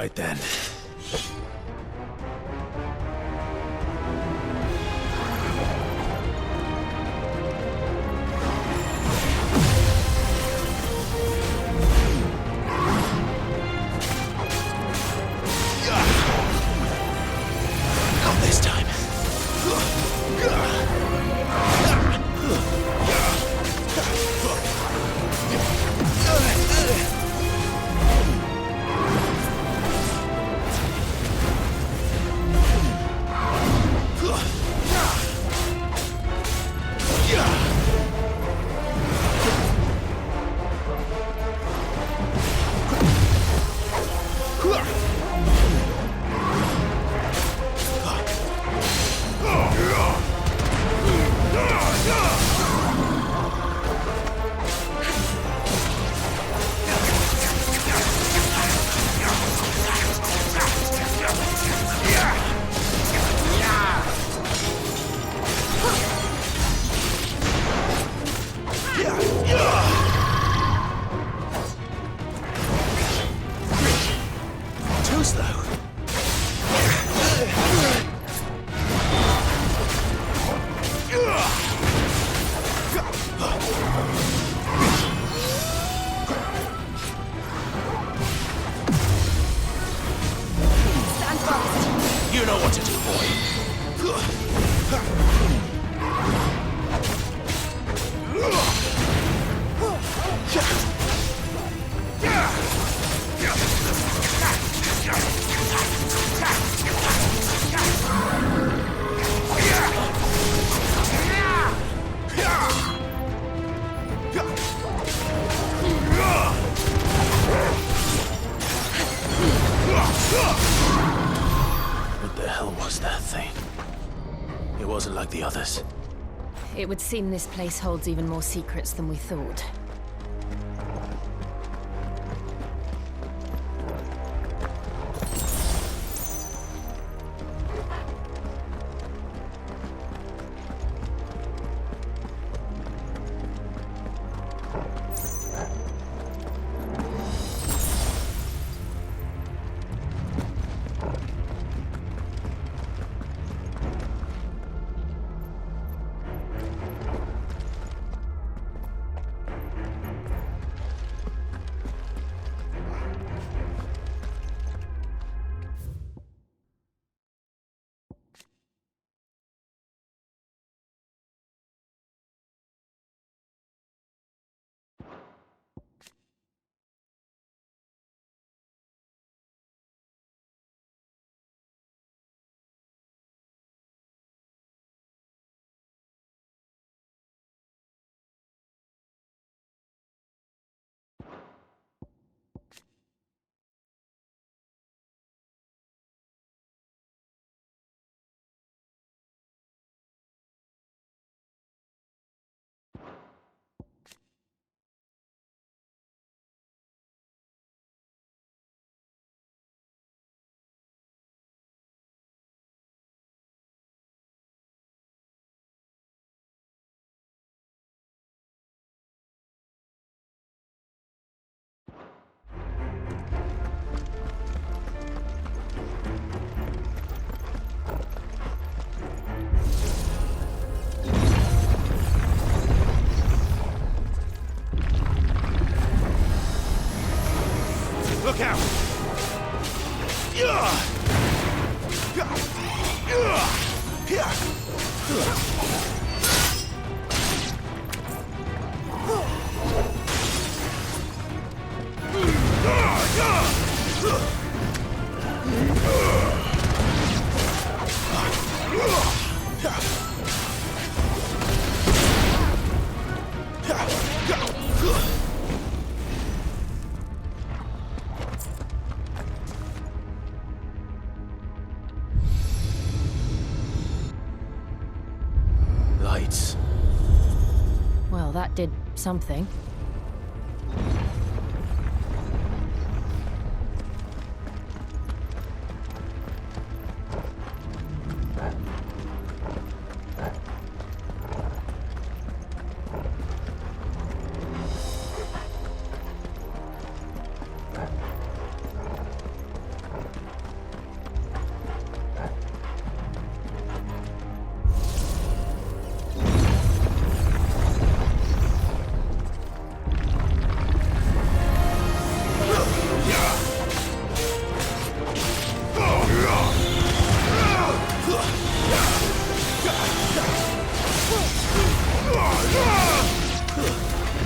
right then. Not this time. Too slow. Stand fast. You know what to do, boy. What the hell was that thing? It wasn't like the others. It would seem this place holds even more secrets than we thought. Look out! Lights. Well, that did something.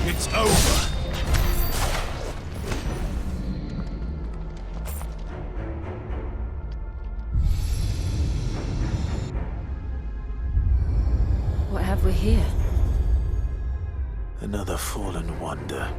It's over. What have we here? Another fallen wonder.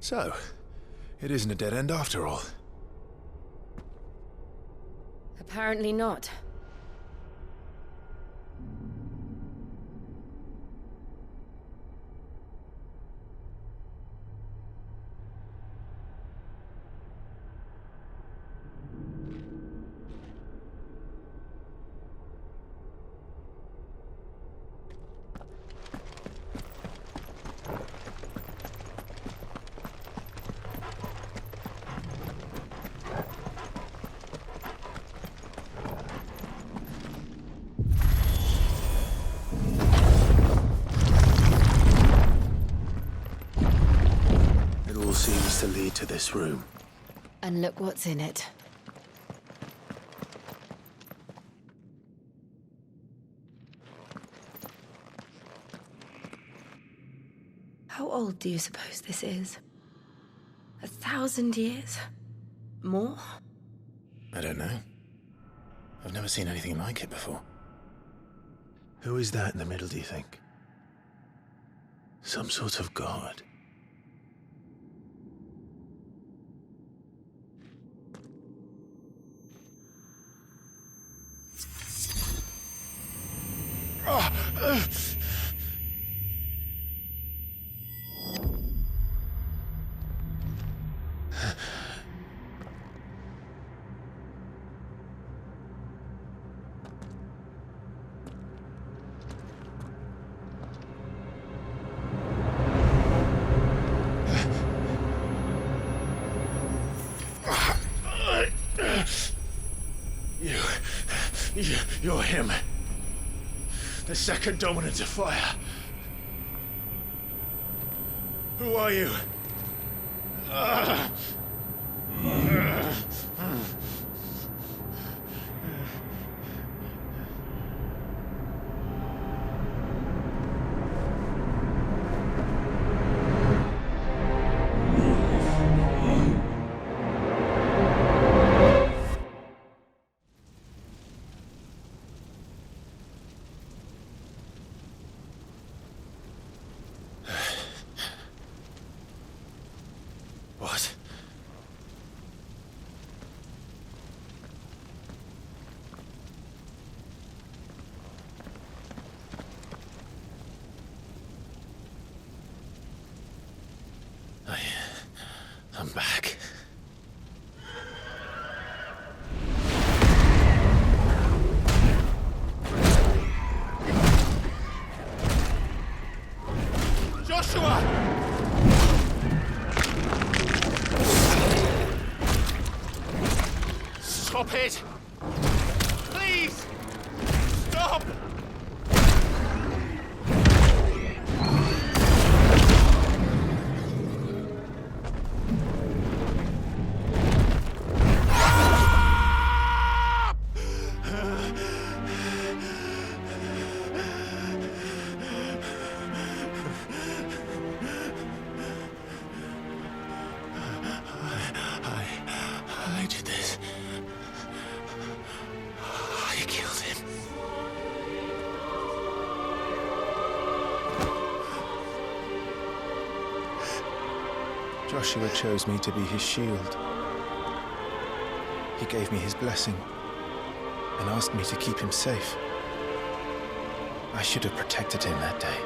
So, it isn't a dead end after all. Apparently not. Seems to lead to this room. And look what's in it. How old do you suppose this is? 1,000 years? More? I don't know. I've never seen anything like it before. Who is that in the middle, do you think? Some sort of god? You're him. The second dominant of fire. Who are you? What? I'm back. Joshua! Stop it! Please! Stop! I did this. I killed him. Joshua chose me to be his shield. He gave me his blessing and asked me to keep him safe. I should have protected him that day.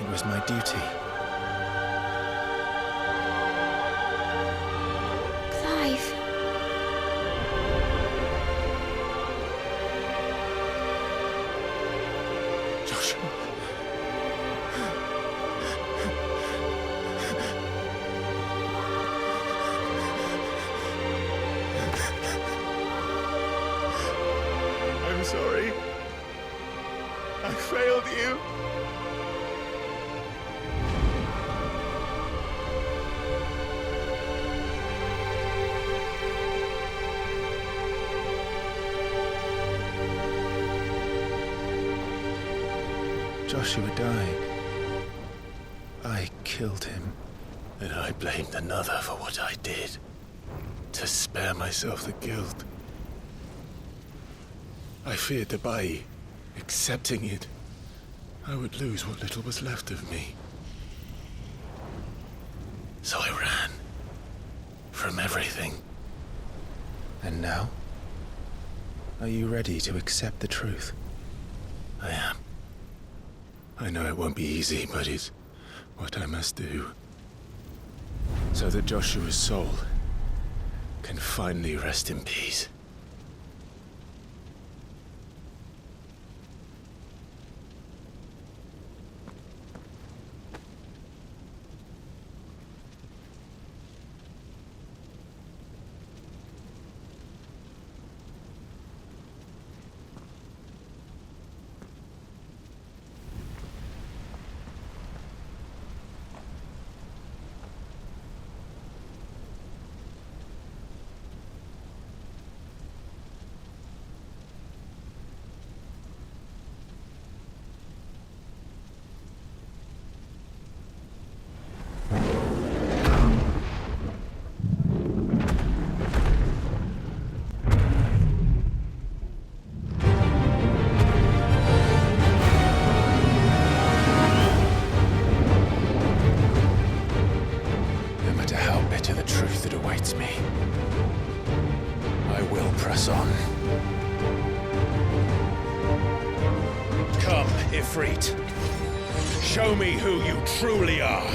It was my duty. Clive. Joshua. I'm sorry. I failed you. Joshua died. I killed him. And I blamed another for what I did. To spare myself the guilt. I feared that by accepting it, I would lose what little was left of me. So I ran. From everything. And now? Are you ready to accept the truth? I am. I know it won't be easy, but it's what I must do. So that Joshua's soul can finally rest in peace. Ifrit. Show me who you truly are.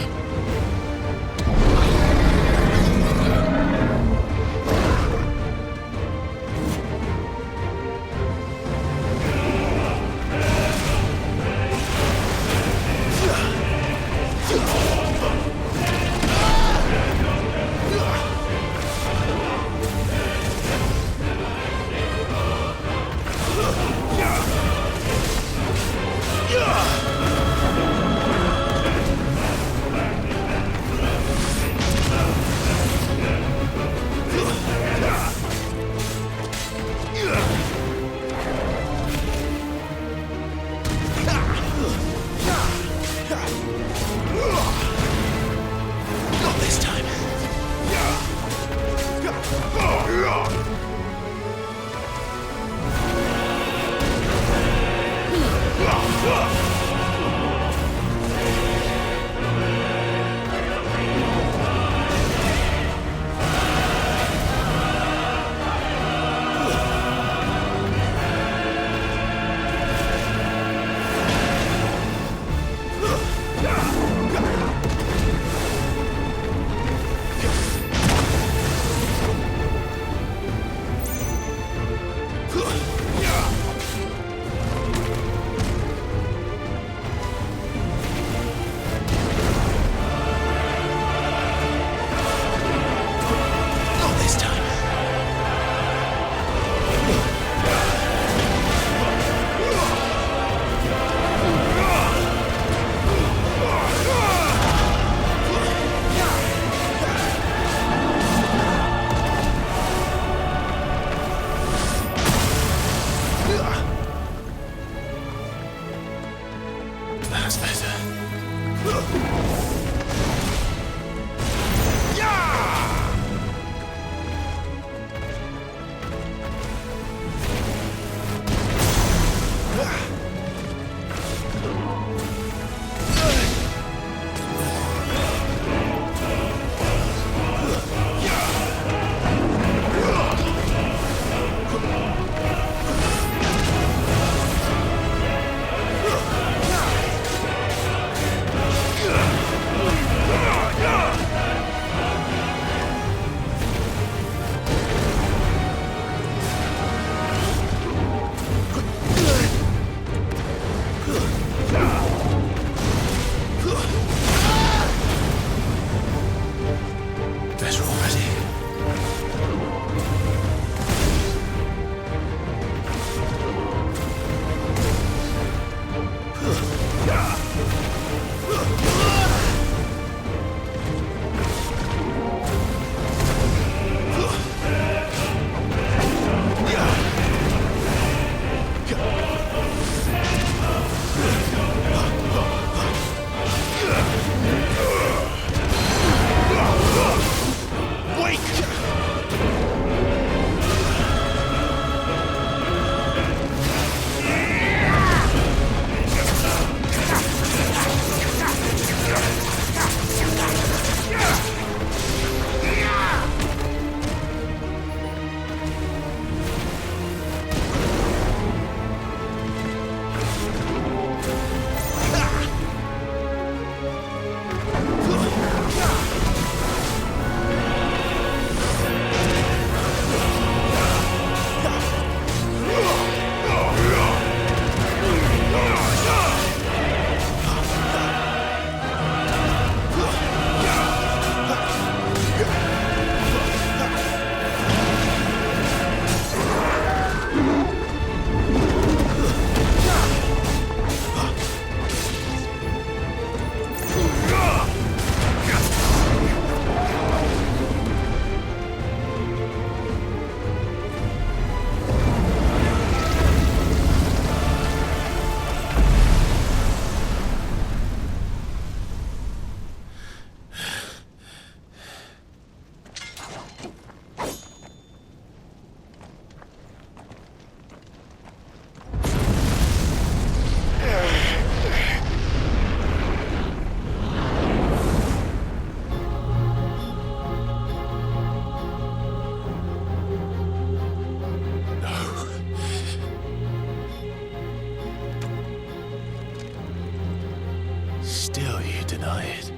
tired.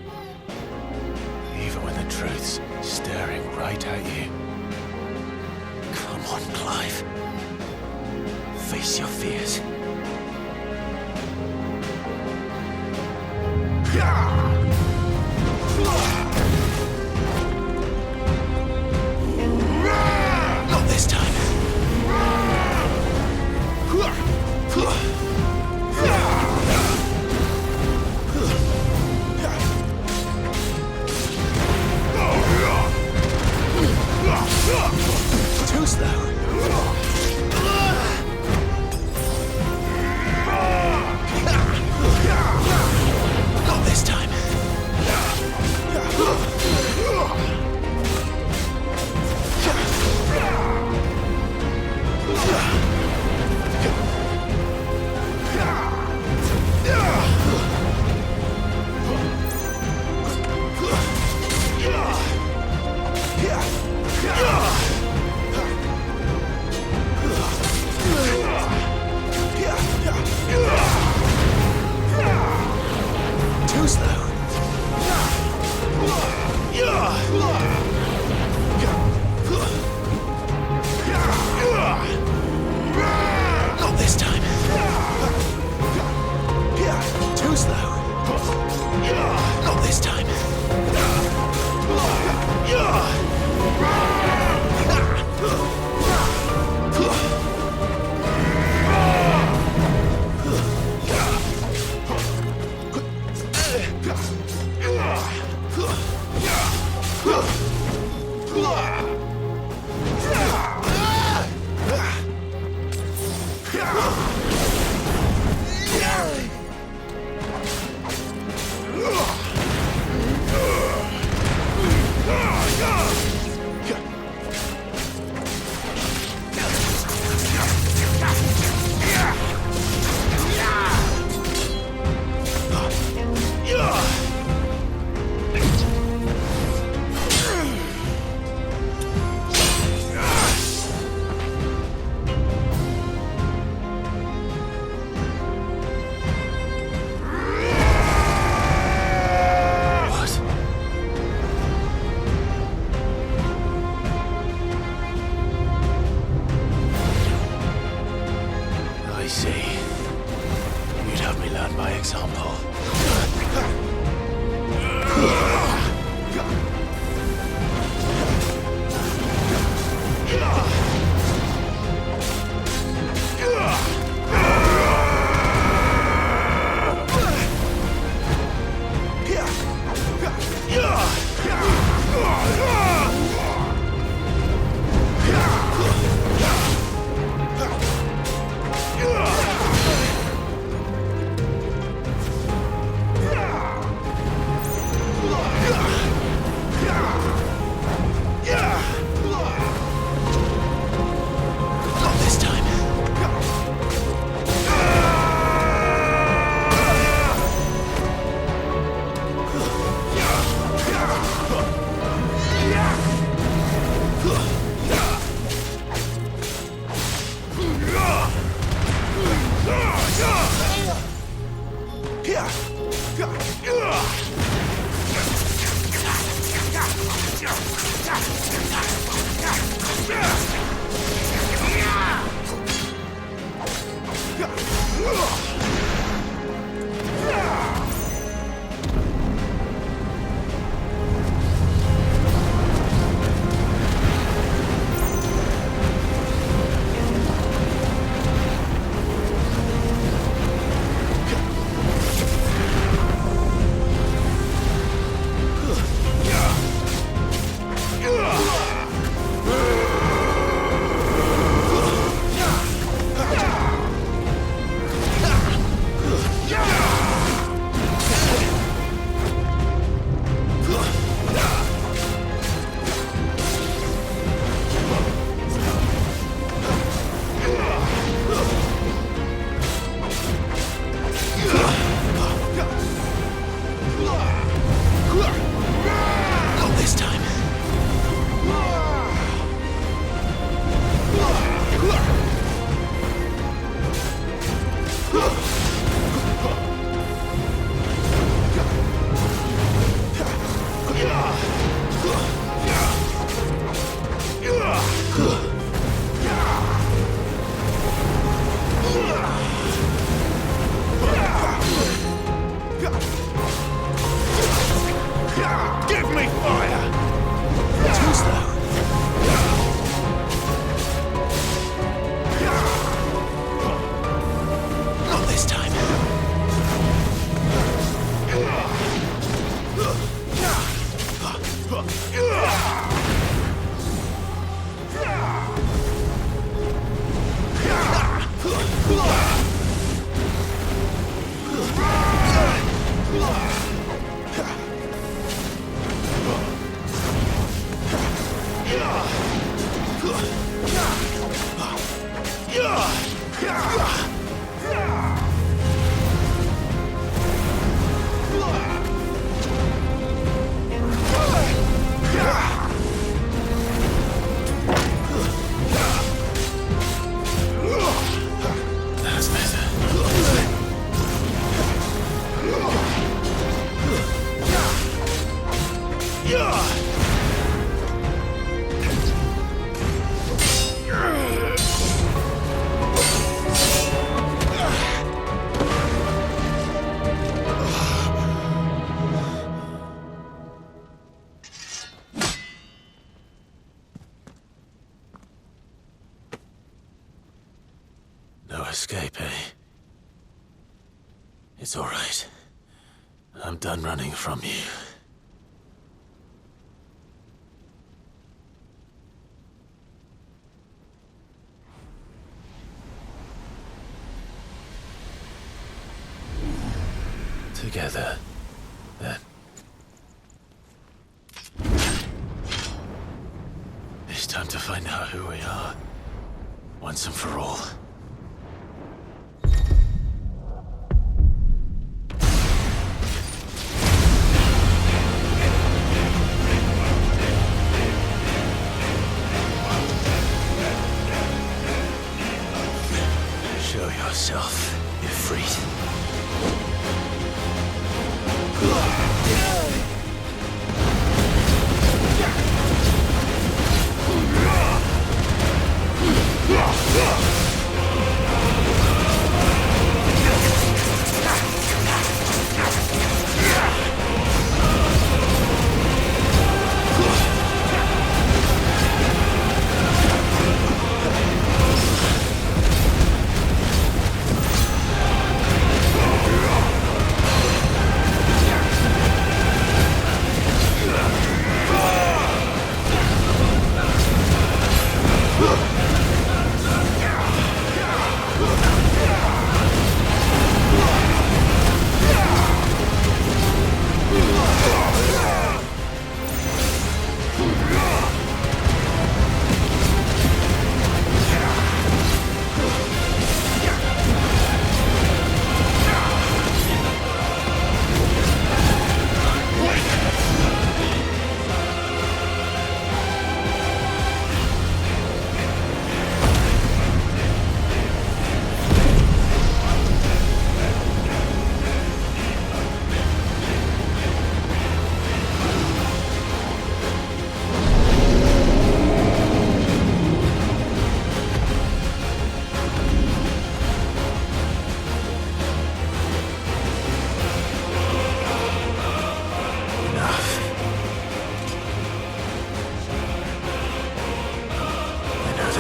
Even when the truth's staring right at you. Come on, Clive. Face your fears. Not this time. Too slow. No escape, eh? It's all right. I'm done running from you. Together, then. It's time to find out who we are, once and for all. Show yourself, Ifrit.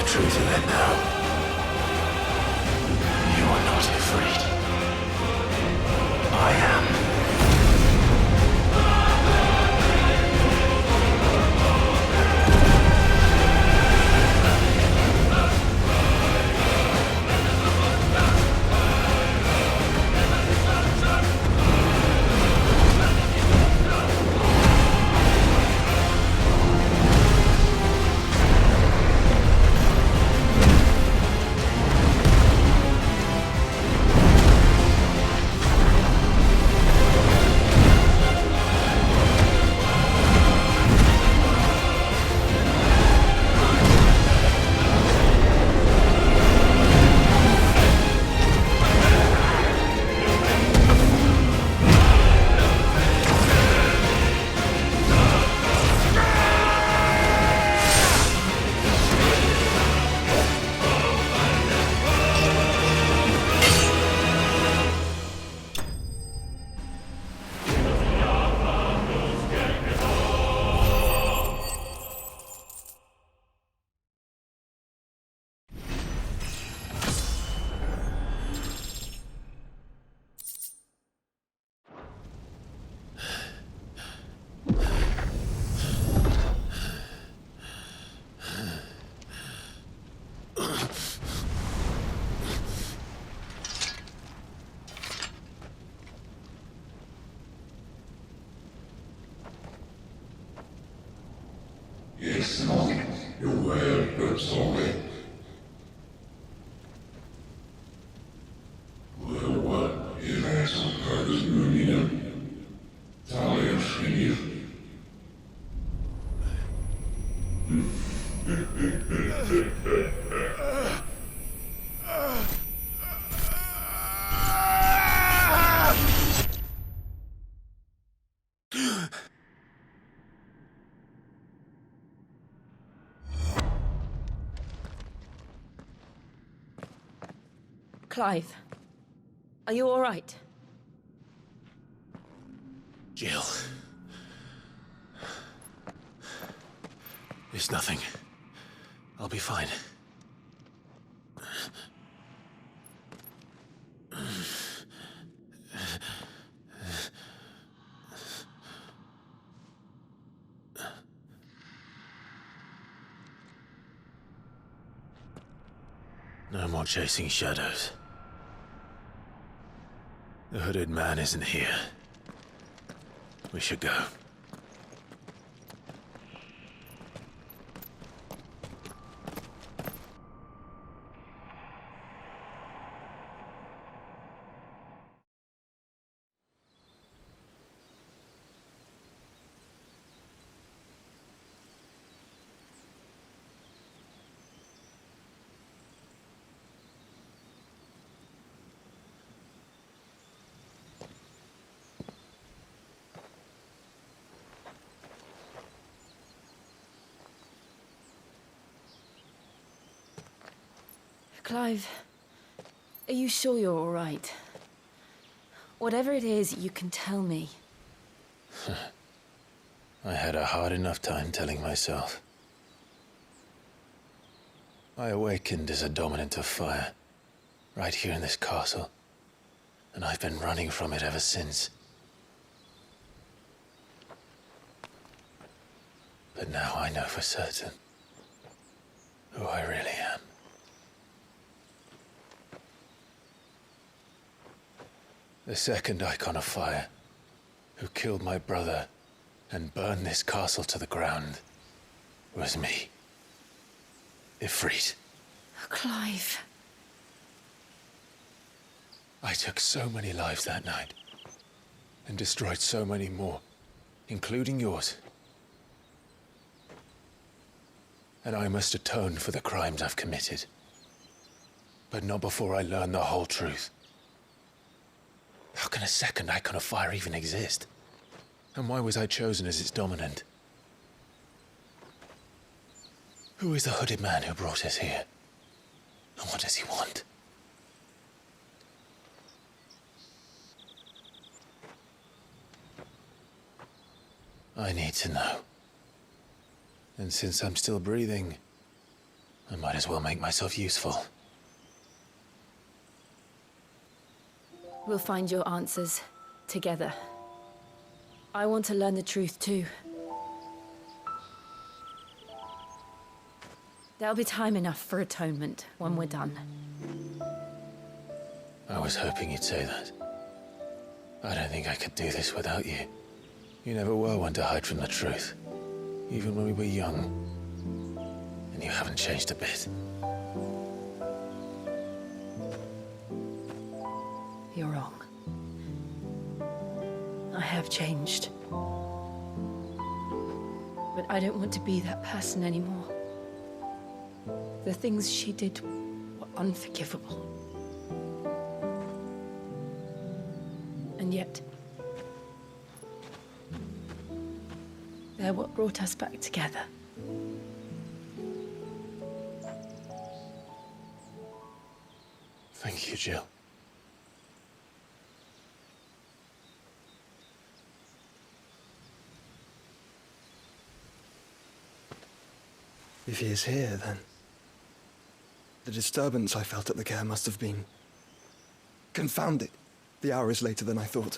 Truth of it now. You are not afraid. I am. Yes, Monk, you're well, good solid. Clive, are you all right? Jill. It's nothing. I'll be fine. No more chasing shadows. The hooded man isn't here. We should go. Clive, are you sure you're all right? Whatever it is, you can tell me. I had a hard enough time telling myself. I awakened as a dominant of fire, right here in this castle, and I've been running from it ever since. But now I know for certain who I really am. The second Icon of Fire, who killed my brother and burned this castle to the ground, was me. Ifrit. Clive. I took so many lives that night, and destroyed so many more, including yours. And I must atone for the crimes I've committed. But not before I learn the whole truth. How can a second Icon of Fire even exist? And why was I chosen as its dominant? Who is the hooded man who brought us here? And what does he want? I need to know. And since I'm still breathing, I might as well make myself useful. We'll find your answers together. I want to learn the truth too. There'll be time enough for atonement when we're done. I was hoping you'd say that. I don't think I could do this without you. You never were one to hide from the truth, even when we were young. And you haven't changed a bit. You're wrong. I have changed. But I don't want to be that person anymore. The things she did were unforgivable. And yet, they're what brought us back together. Thank you, Jill. If he is here, then the disturbance I felt at the care must have been confounded. The hour is later than I thought.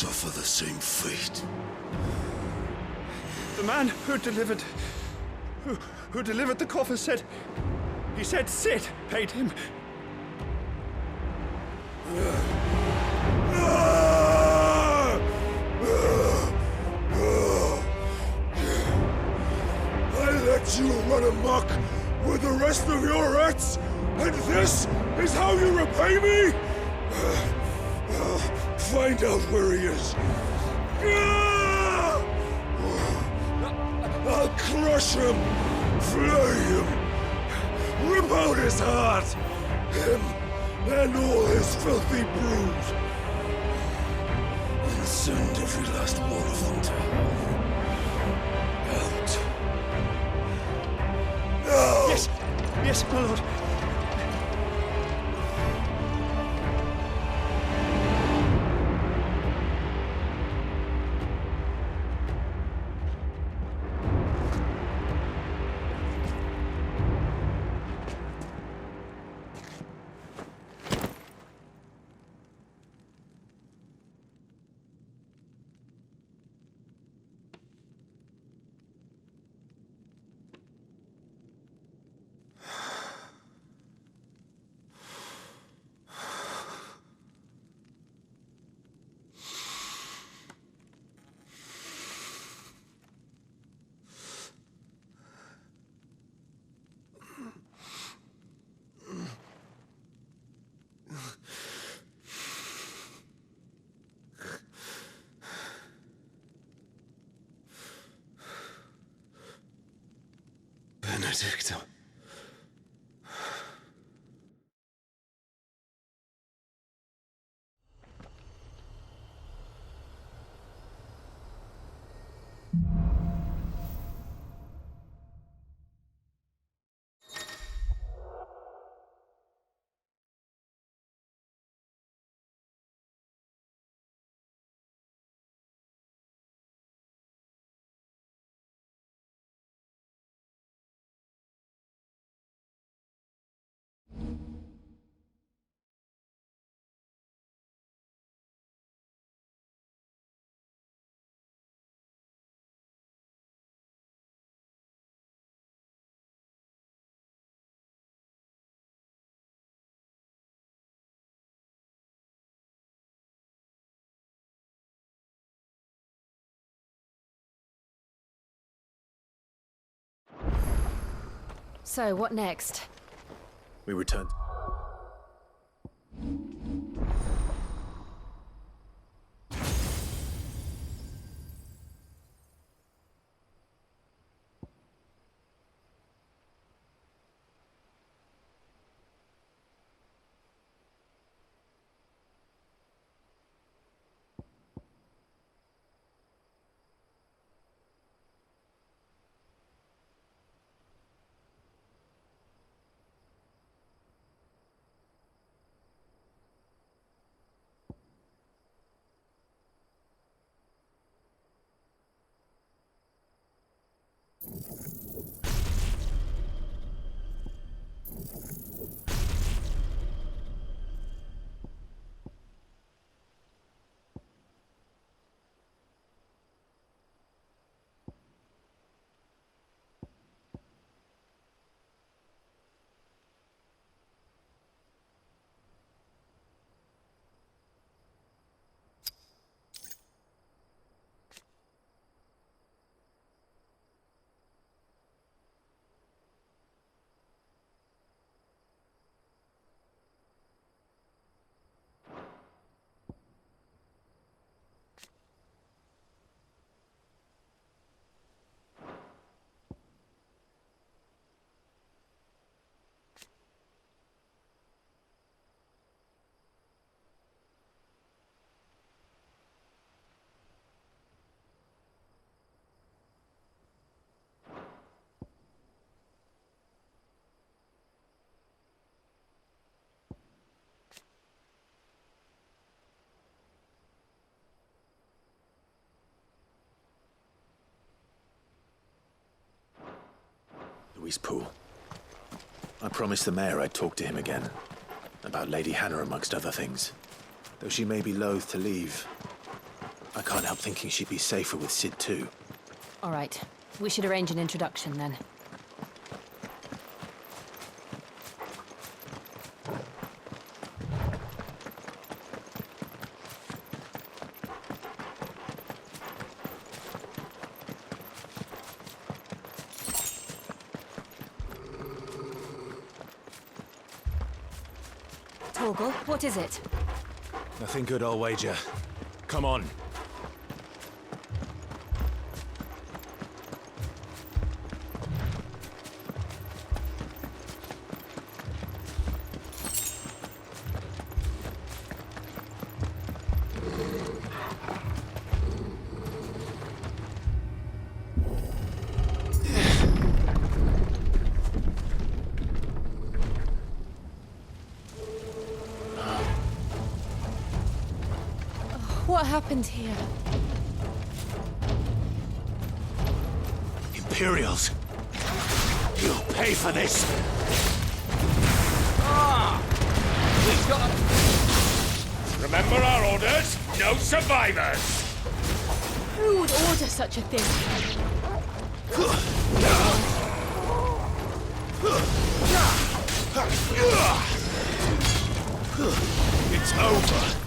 suffer the same fate. The man who delivered the coffer said... He said Sid paid him. I let you run amok with the rest of your rats, and this is how you repay me? Find out where he is. I'll crush him, flay him, rip out his heart, him and all his filthy brood, and send every last one of them to hell. Out. Now! Yes, yes, my lord. Benedicta. So, what next? We returned. Louis Poole. I promised the mayor I'd talk to him again. About Lady Hannah, amongst other things. Though she may be loath to leave. I can't help thinking she'd be safer with Sid too. All right. We should arrange an introduction then. Torgal, what is it? Nothing good, I'll wager. Come on. What happened here? Imperials! You'll pay for this! We've got to... Remember our orders? No survivors! Who would order such a thing? It's over!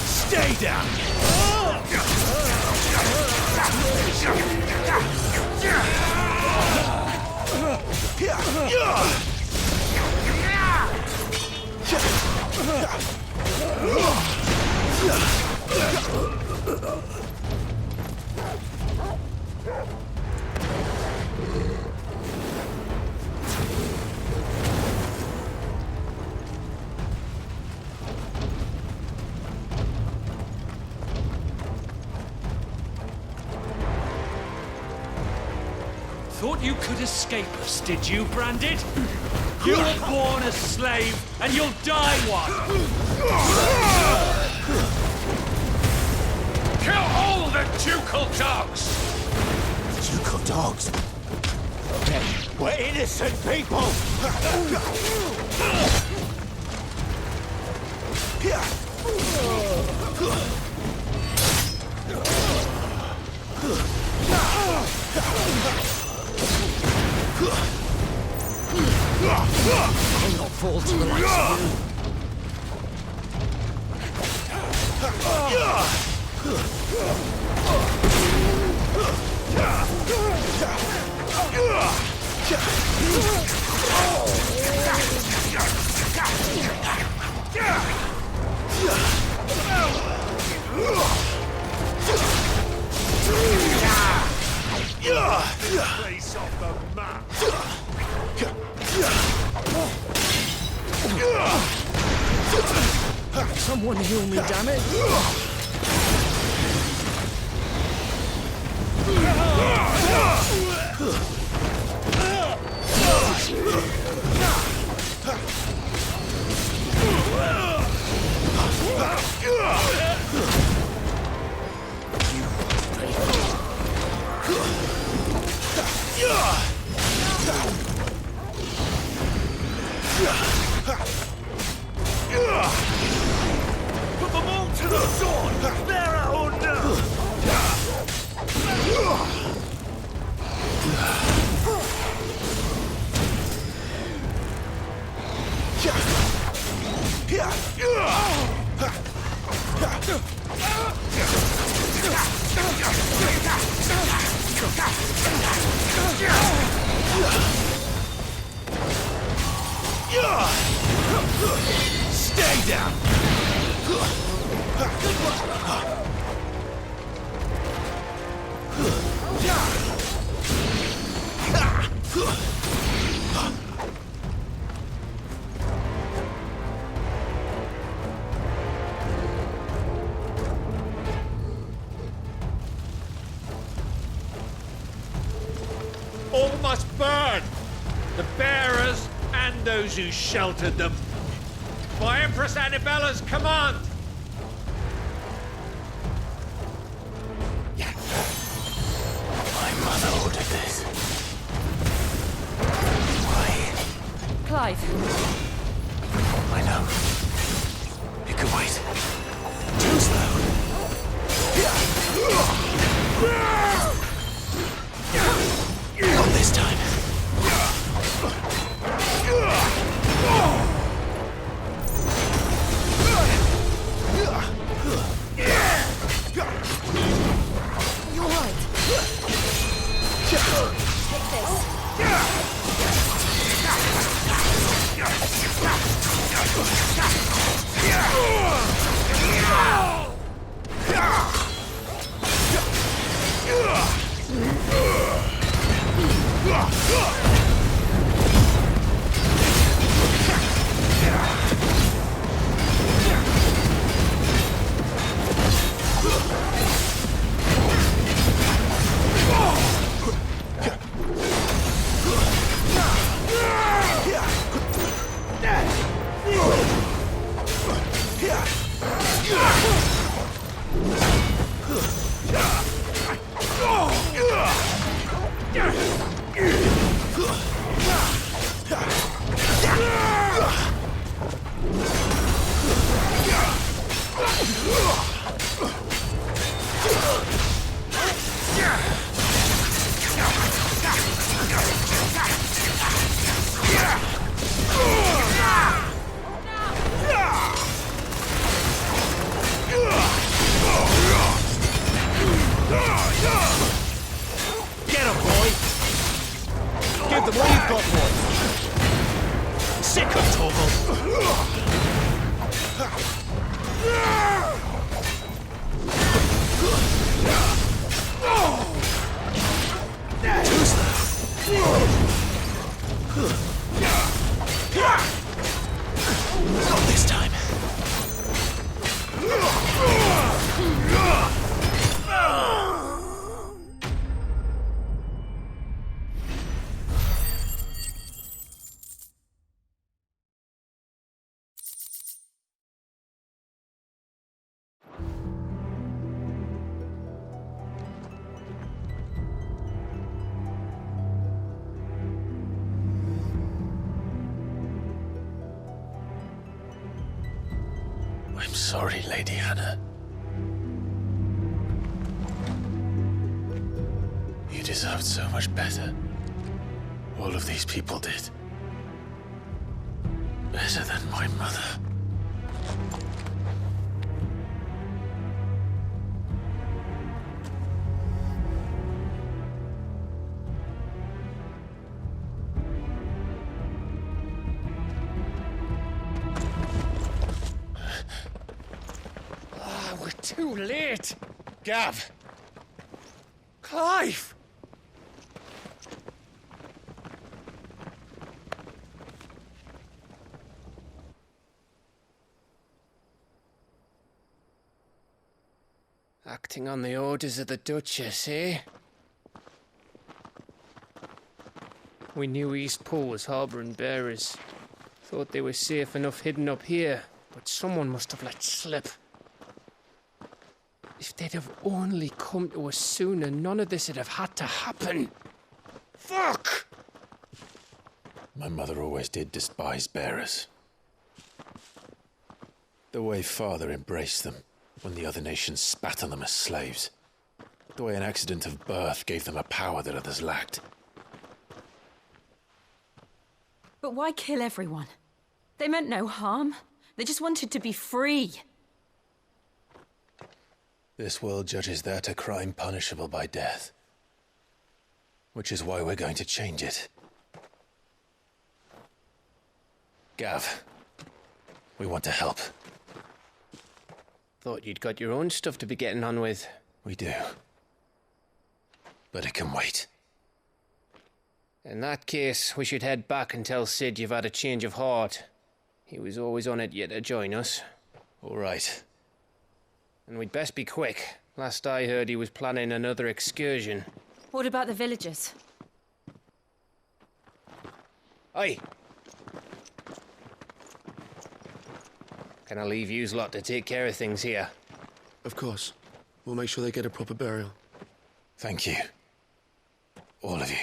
Stay down! Thought you could escape us, did you, Branded? You were born a slave, and you'll die one! Kill all the ducal dogs! Ducal dogs? Okay, we're innocent people! I'll not fall to the likes of Place off the map! Someone heal me, damn it! Put them all to the sword! They're our now! Stay down! All must burn! The bearers and those who sheltered them. By Empress Annibella's command! My mother ordered this. Clive. I know. It could wait. Too slow. Not this time. You're right. Take this. Get him, boy! Give them all you've got, boy! Sick of Torval! Too slow! Not this time. I'm sorry, Lady Hannah. You deserved so much better. All of these people did. Better than my mother. We're too late! Gav! Clive! Acting on the orders of the Duchess, eh? We knew East Pool was harbouring bearers. Thought they were safe enough hidden up here, but someone must have let slip. If they'd have only come to us sooner, none of this would have had to happen. Fuck! My mother always did despise bearers. The way Father embraced them when the other nations spat on them as slaves. The way an accident of birth gave them a power that others lacked. But why kill everyone? They meant no harm. They just wanted to be free. This world judges that a crime punishable by death. Which is why we're going to change it. Gav, we want to help. Thought you'd got your own stuff to be getting on with. We do. But it can wait. In that case, we should head back and tell Sid you've had a change of heart. He was always on it yet to join us. All right. And we'd best be quick. Last I heard, he was planning another excursion. What about the villagers? Aye. Can I leave yous lot to take care of things here? Of course. We'll make sure they get a proper burial. Thank you. All of you.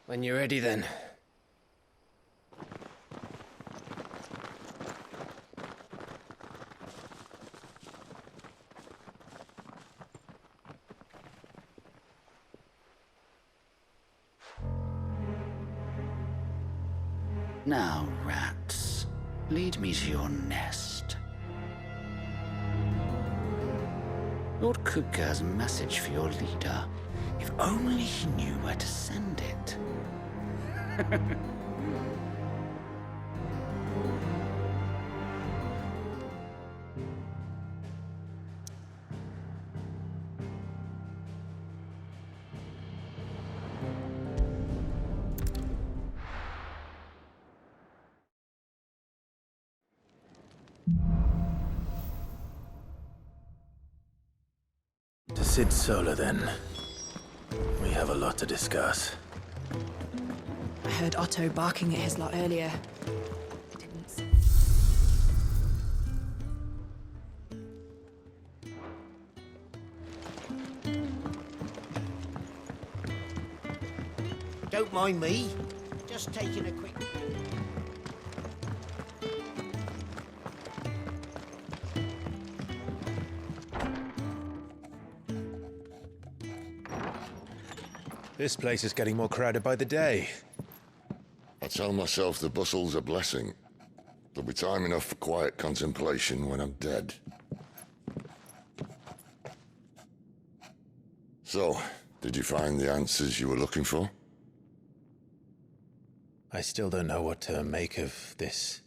When you're ready, then. Now, rats, lead me to your nest. Lord Kupka has a message for your leader. If only he knew where to send it. To Sid Solar, then. We have a lot to discuss. I heard Otto barking at his lot earlier. I didn't. Don't mind me. Just taking a quick... This place is getting more crowded by the day. I tell myself the bustle's a blessing. There'll be time enough for quiet contemplation when I'm dead. So, did you find the answers you were looking for? I still don't know what to make of this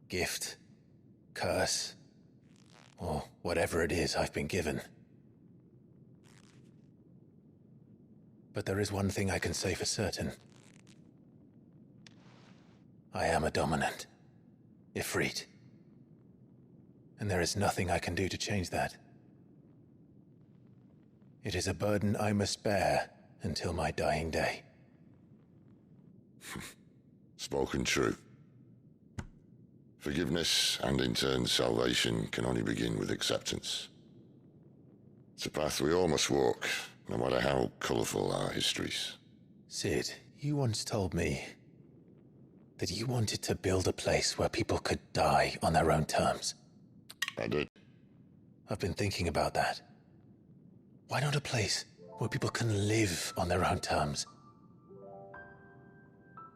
gift, curse, or whatever it is I've been given. But there is one thing I can say for certain. I am a dominant, Ifrit. And there is nothing I can do to change that. It is a burden I must bear until my dying day. Spoken true. Forgiveness and in turn salvation can only begin with acceptance. It's a path we all must walk, no matter how colourful our histories. Sid, you once told me that you wanted to build a place where people could die on their own terms. I did. I've been thinking about that. Why not a place where people can live on their own terms?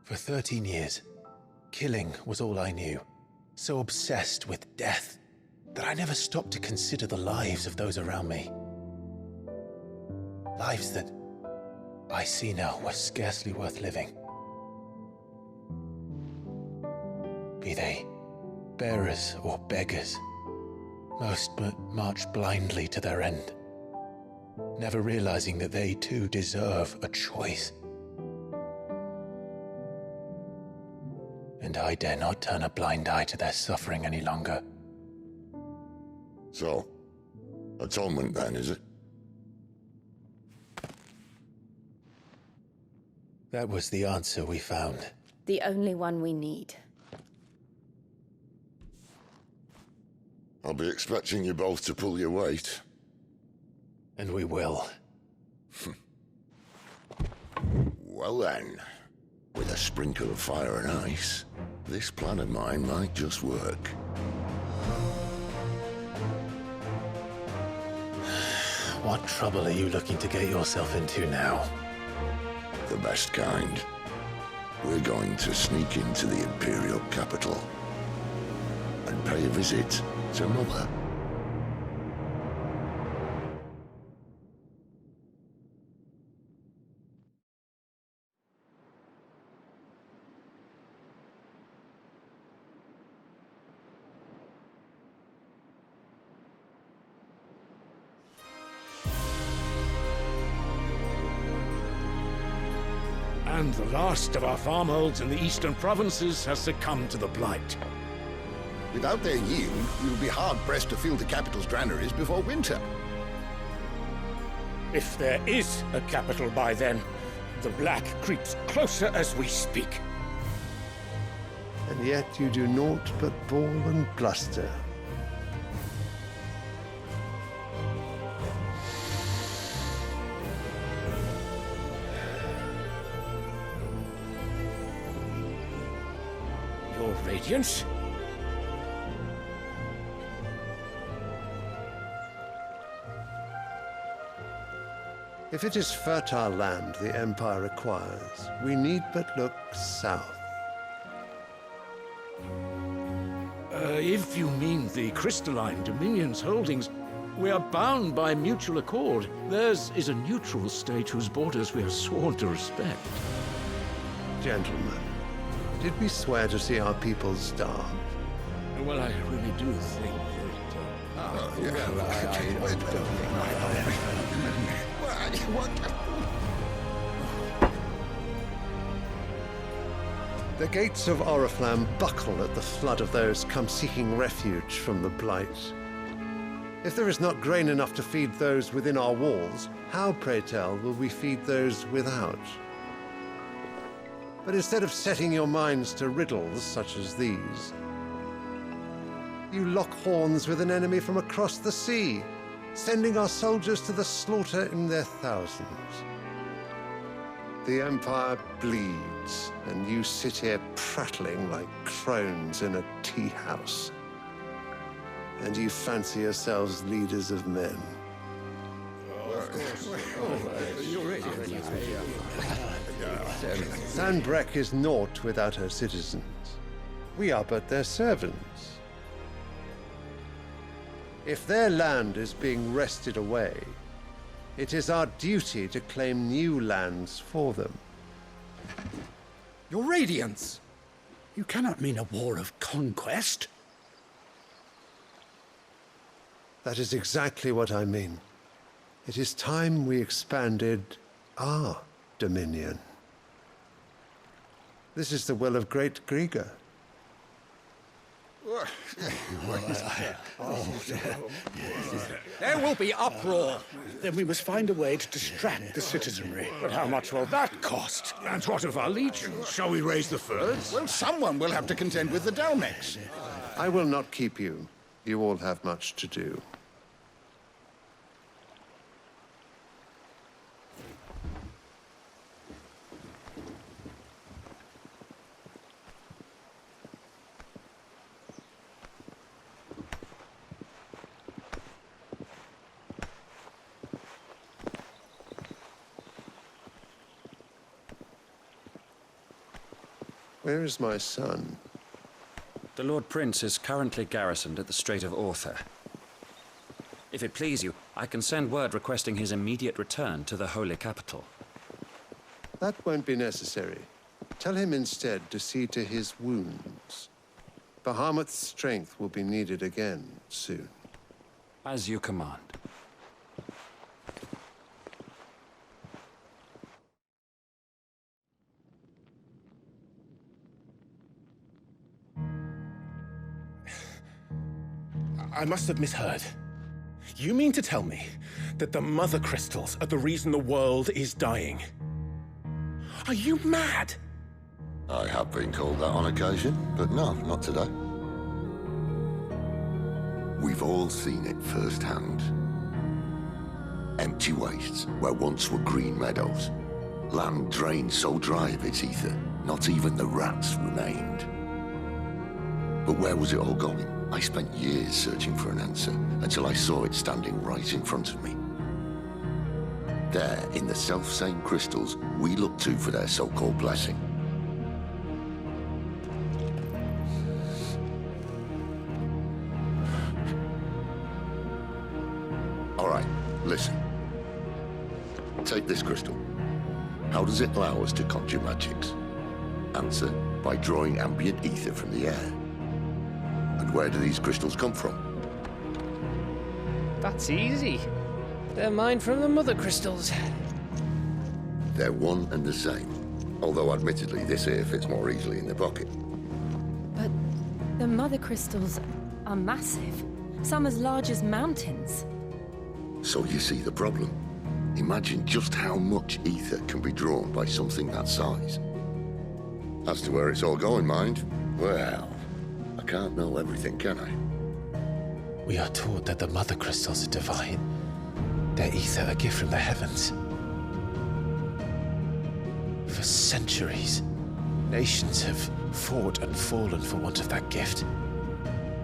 For 13 years, killing was all I knew. So obsessed with death that I never stopped to consider the lives of those around me. Lives that I see now were scarcely worth living. Be they bearers or beggars, most march blindly to their end, never realizing that they too deserve a choice. And I dare not turn a blind eye to their suffering any longer. So, atonement then, is it? That was the answer we found. The only one we need. I'll be expecting you both to pull your weight. And we will. Well then, with a sprinkle of fire and ice, this plan of mine might just work. What trouble are you looking to get yourself into now? The best kind. We're going to sneak into the Imperial capital and pay a visit to Mother. And the last of our farmholds in the eastern provinces has succumbed to the blight. Without their yield, you'll be hard-pressed to fill the capital's granaries before winter. If there is a capital by then, the black creeps closer as we speak. And yet you do naught but bawl and bluster. Radiance. If it is fertile land the Empire requires, we need but look south. If you mean the crystalline Dominion's holdings, we are bound by mutual accord. Theirs is a neutral state whose borders we are sworn to respect. Gentlemen, did we swear to see our people starve? Well, I really do think The gates of Oriflamme buckle at the flood of those come seeking refuge from the Blight. If there is not grain enough to feed those within our walls, how, pray tell, will we feed those without? But instead of setting your minds to riddles such as these, you lock horns with an enemy from across the sea, sending our soldiers to the slaughter in their thousands. The Empire bleeds, and you sit here prattling like crones in a tea house. And you fancy yourselves leaders of men. Sanbreque is naught without her citizens. We are but their servants. If their land is being wrested away, it is our duty to claim new lands for them. Your Radiance! You cannot mean a war of conquest. That is exactly what I mean. It is time we expanded our dominion. This is the will of great Grieger. There will be uproar. Then we must find a way to distract the citizenry. But how much will that cost? And what of our legions? Shall we raise the furs? Well, someone will have to contend with the Dalmex. I will not keep you. You all have much to do. Where is my son? The Lord Prince is currently garrisoned at the Strait of Orther. If it please you, I can send word requesting his immediate return to the Holy Capital. That won't be necessary. Tell him instead to see to his wounds. Bahamut's strength will be needed again soon. As you command. I must have misheard. You mean to tell me that the Mother Crystals are the reason the world is dying? Are you mad? I have been called that on occasion, but no, not today. We've all seen it firsthand. Empty wastes where once were green meadows. Land drained so dry of its ether, not even the rats remained. But where was it all going? I spent years searching for an answer until I saw it standing right in front of me. There, in the self-same crystals we look to for their so-called blessing. All right, listen. Take this crystal. How does it allow us to conjure magics? Answer, by drawing ambient ether from the air. And where do these crystals come from? That's easy. They're mined from the Mother Crystals. They're one and the same. Although admittedly this here fits more easily in the pocket. But the Mother Crystals are massive. Some as large as mountains. So you see the problem. Imagine just how much ether can be drawn by something that size. As to where it's all going, mind, well, I can't know everything, can I? We are taught that the Mother Crystals are divine. Their ether a gift from the heavens. For centuries, Nations have fought and fallen for want of that gift.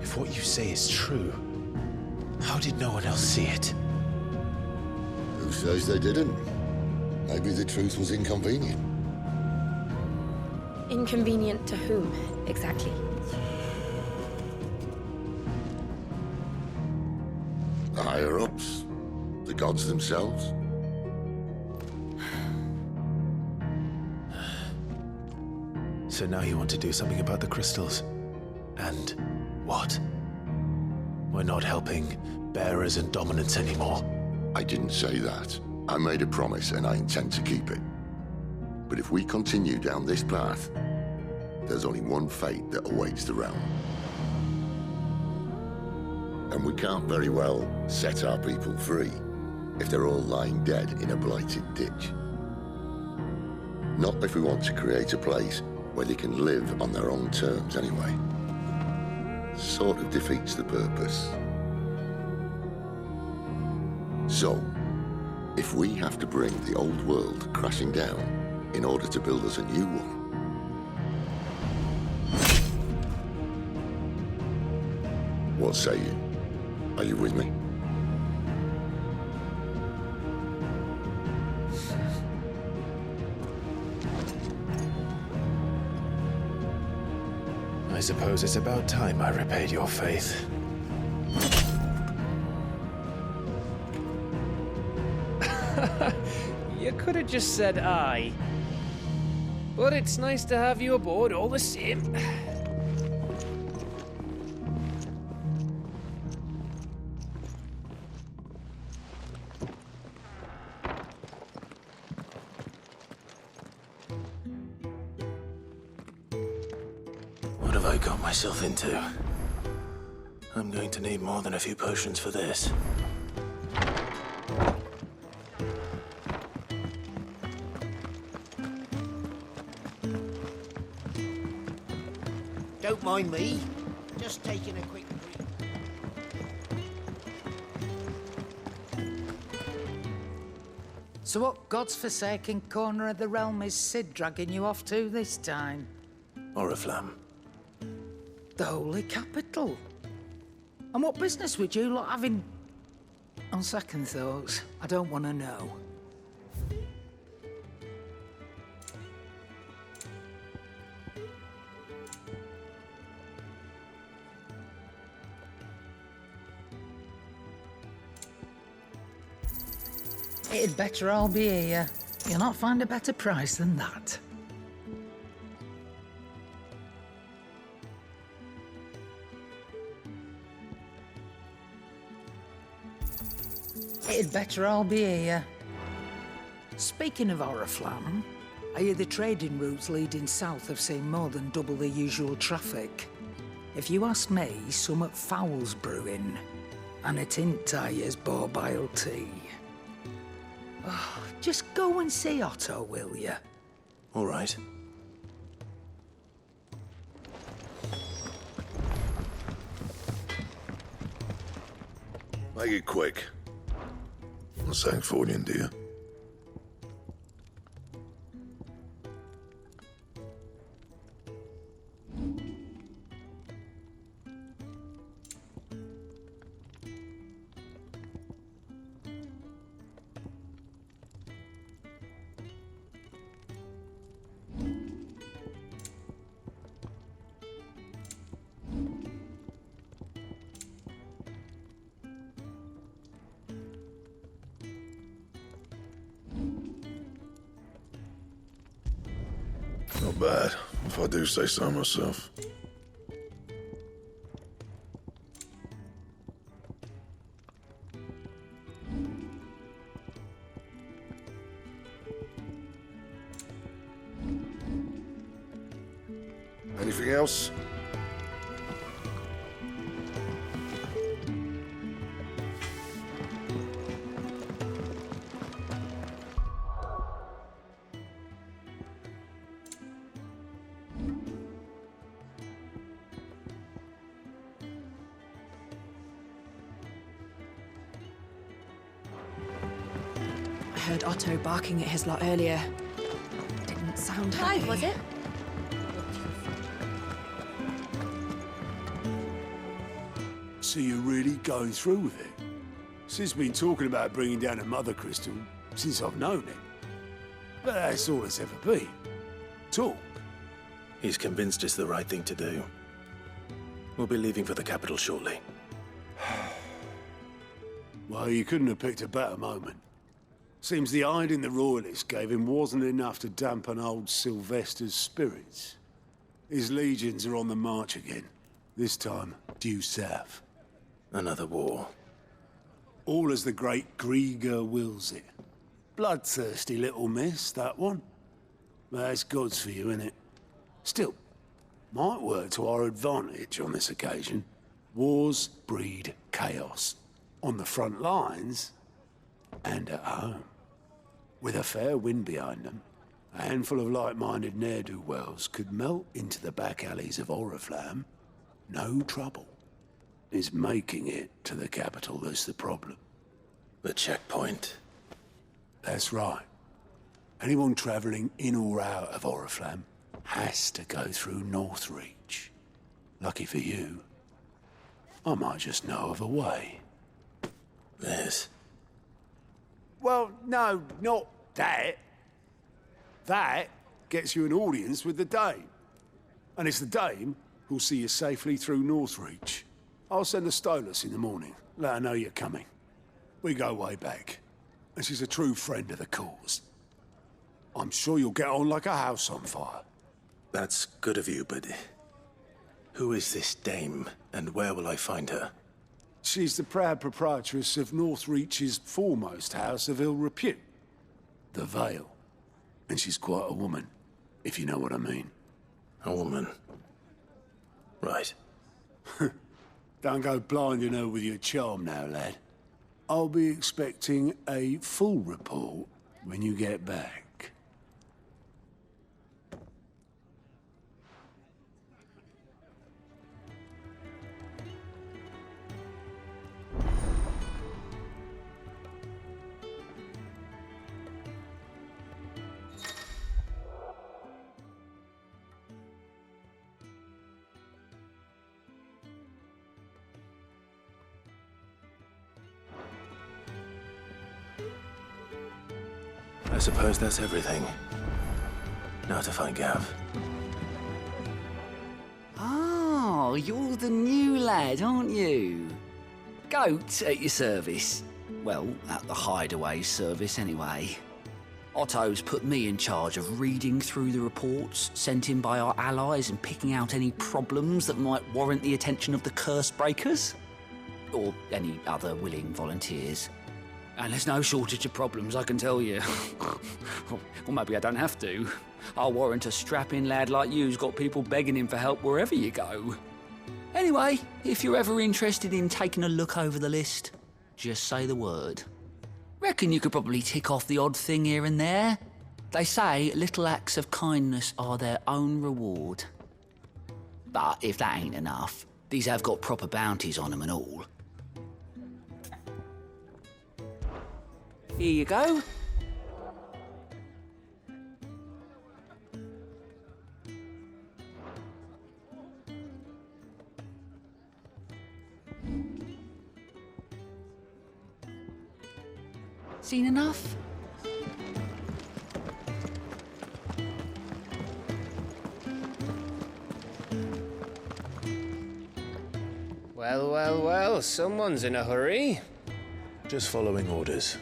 If what you say is true, how did no one else see it? Who says they didn't? Maybe the truth was inconvenient. Inconvenient to whom, exactly? The higher-ups? The gods themselves? So now you want to do something about the crystals. And what? We're not helping bearers and dominants anymore. I didn't say that. I made a promise and I intend to keep it. But if we continue down this path, there's only one fate that awaits the realm. And we can't very well set our people free if they're all lying dead in a blighted ditch. Not if we want to create a place where they can live on their own terms anyway. Sort of defeats the purpose. So, if we have to bring the old world crashing down in order to build us a new one, what say you? Are you with me? I suppose it's about time I repaid your faith. You could have just said aye. But it's nice to have you aboard all the same. What have I got myself into? I'm going to need more than a few potions for this. Don't mind me. Just taking a quick break. So what God's forsaken corner of the realm is Sid dragging you off to this time? Oriflamme. The holy capital. And what business would you lot having? On second thoughts, I don't want to know. It'd better all be here. You'll not find a better price than that. It'd better all be here. Speaking of Oriflamme, I hear the trading routes leading south have seen more than double the usual traffic. If you ask me, summat foul's brewing. And a tint tires borbile tea. Oh, just go and see Otto, will you? All right. Make it quick. A Sanktfordian, do you? Not bad, if I do say so myself. Anything else? I heard Otto barking at his lot earlier. Didn't sound happy. Clive, was it? So you're really going through with it? Sid's been talking about bringing down a mother crystal since I've known it. But that's all it's ever been. Talk. He's convinced it's the right thing to do. We'll be leaving for the capital shortly. Well, you couldn't have picked a better moment. Seems the hiding the Royalists gave him wasn't enough to dampen old Sylvester's spirits. His legions are on the march again, this time due south. Another war. All as the great Grieger wills it. Bloodthirsty little miss, that one. But that's God's for you, innit? Still, might work to our advantage on this occasion. Wars breed chaos. On the front lines, and at home. With a fair wind behind them, a handful of like-minded ne'er-do-wells could melt into the back alleys of Oriflamme. No trouble. It's making it to the capital that's the problem. The checkpoint. That's right. Anyone travelling in or out of Oriflamme has to go through Northreach. Lucky for you, I might just know of a way. This? Well, no, not that. That gets you an audience with the Dame. And it's the Dame who'll see you safely through Northreach. I'll send a Stolas in the morning, let her know you're coming. We go way back, and she's a true friend of the cause. I'm sure you'll get on like a house on fire. That's good of you, but who is this Dame, and where will I find her? She's the proud proprietress of Northreach's foremost house of ill repute, the Vale. And she's quite a woman, if you know what I mean. A woman? Right. Don't go blinding her with your charm now, lad. I'll be expecting a full report when you get back. I suppose that's everything. Now to find Gav. Oh, you're the new lad, aren't you? Goat at your service. Well, at the hideaway service anyway. Otto's put me in charge of reading through the reports sent in by our allies and picking out any problems that might warrant the attention of the curse breakers. Or any other willing volunteers. And there's no shortage of problems, I can tell you. Or maybe I don't have to. I'll warrant a strapping lad like you's got people begging him for help wherever you go. Anyway, if you're ever interested in taking a look over the list, just say the word. Reckon you could probably tick off the odd thing here and there. They say little acts of kindness are their own reward. But if that ain't enough, these have got proper bounties on them and all. Here you go. Seen enough? Well, well, well, someone's in a hurry. Just following orders.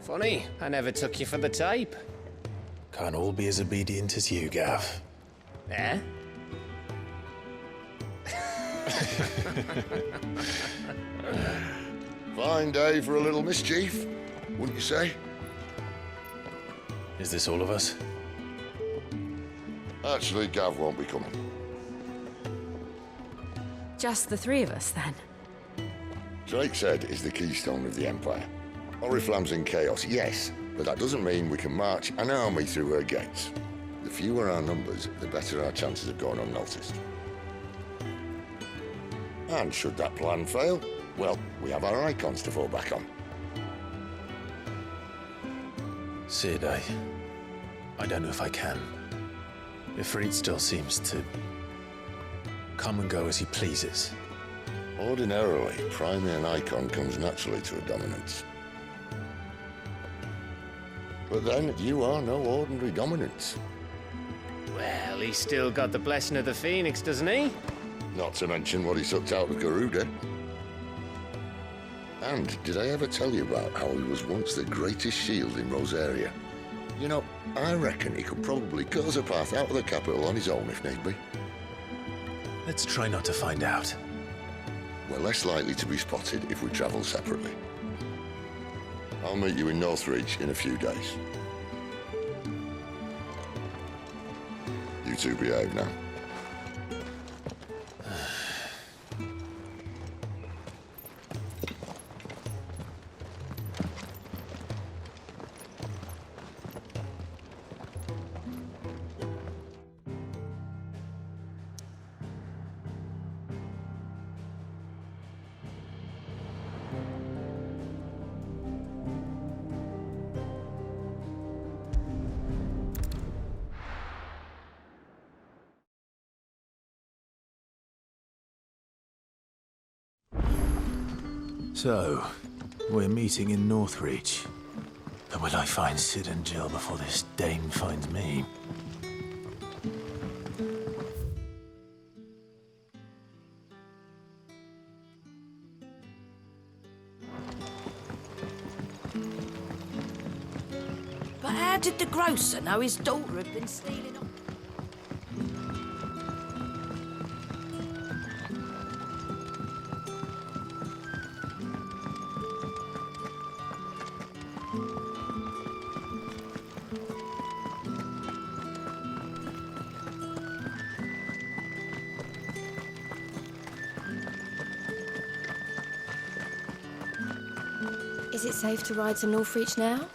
Funny, I never took you for the type. Can't all be as obedient as you, Gav. Eh? Fine day for a little mischief, wouldn't you say? Is this all of us? Actually, Gav won't be coming. Just the three of us, then? Drake said is the keystone of the Empire. Oriflamme's in chaos, yes, but that doesn't mean we can march an army through her gates. The fewer our numbers, the better our chances of going unnoticed. And should that plan fail, well, we have our Eikons to fall back on. Sid, I don't know if I can. Ifrit still seems to come and go as he pleases. Ordinarily, priming an icon comes naturally to a dominance. But then, you are no ordinary dominance. Well, he's still got the blessing of the Phoenix, doesn't he? Not to mention what he sucked out of Garuda. And did I ever tell you about how he was once the greatest shield in Rosaria? You know, I reckon he could probably cut us a path out of the capital on his own if need be. Let's try not to find out. We're less likely to be spotted if we travel separately. I'll meet you in Northreach in a few days. You two behave now. So, we're meeting in Northreach. But will I find Sid and Jill before this dame finds me? But how did the grocer know his daughter had been stealing up? Is it safe to ride to Northreach now?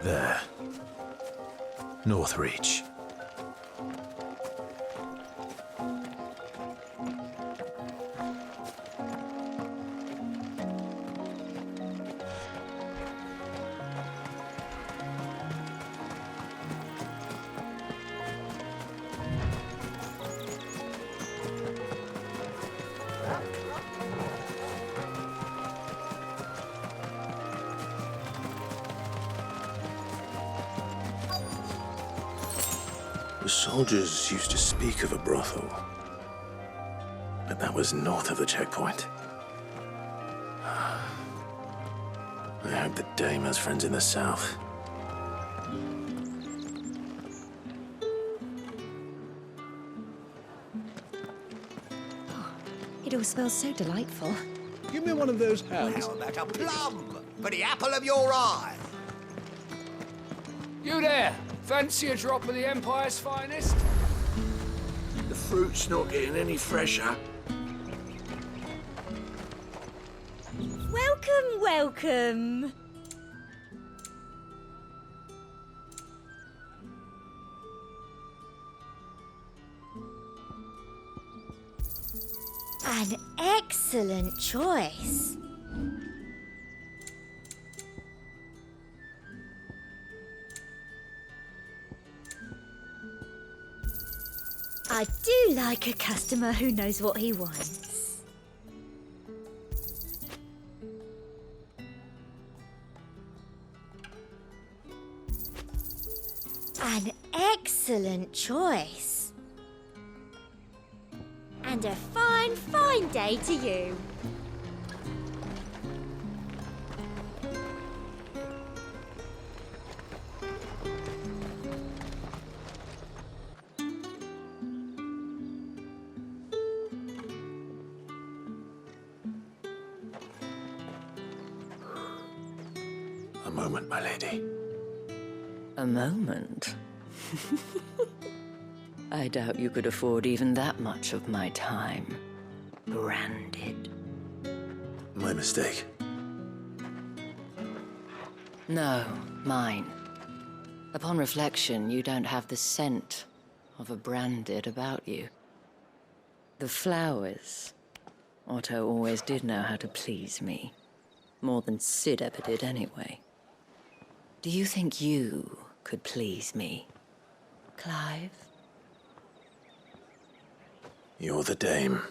There. Northreach. The soldiers used to speak of a brothel, but that was north of the checkpoint. I hope the dame has friends in the south. It all smells so delightful. Give me one of those hands. How about a plum for the apple of your eye? You there! Fancy a drop of the Empire's finest? The fruit's not getting any fresher. Welcome, welcome. An excellent choice. I do like a customer who knows what he wants. An excellent choice. And a fine, fine day to you. A moment, my lady. A moment? I doubt you could afford even that much of my time. Branded. My mistake. No, mine. Upon reflection, you don't have the scent of a branded about you. The flowers. Otto always did know how to please me. More than Sid ever did anyway. Do you think you could please me, Clive? You're the dame.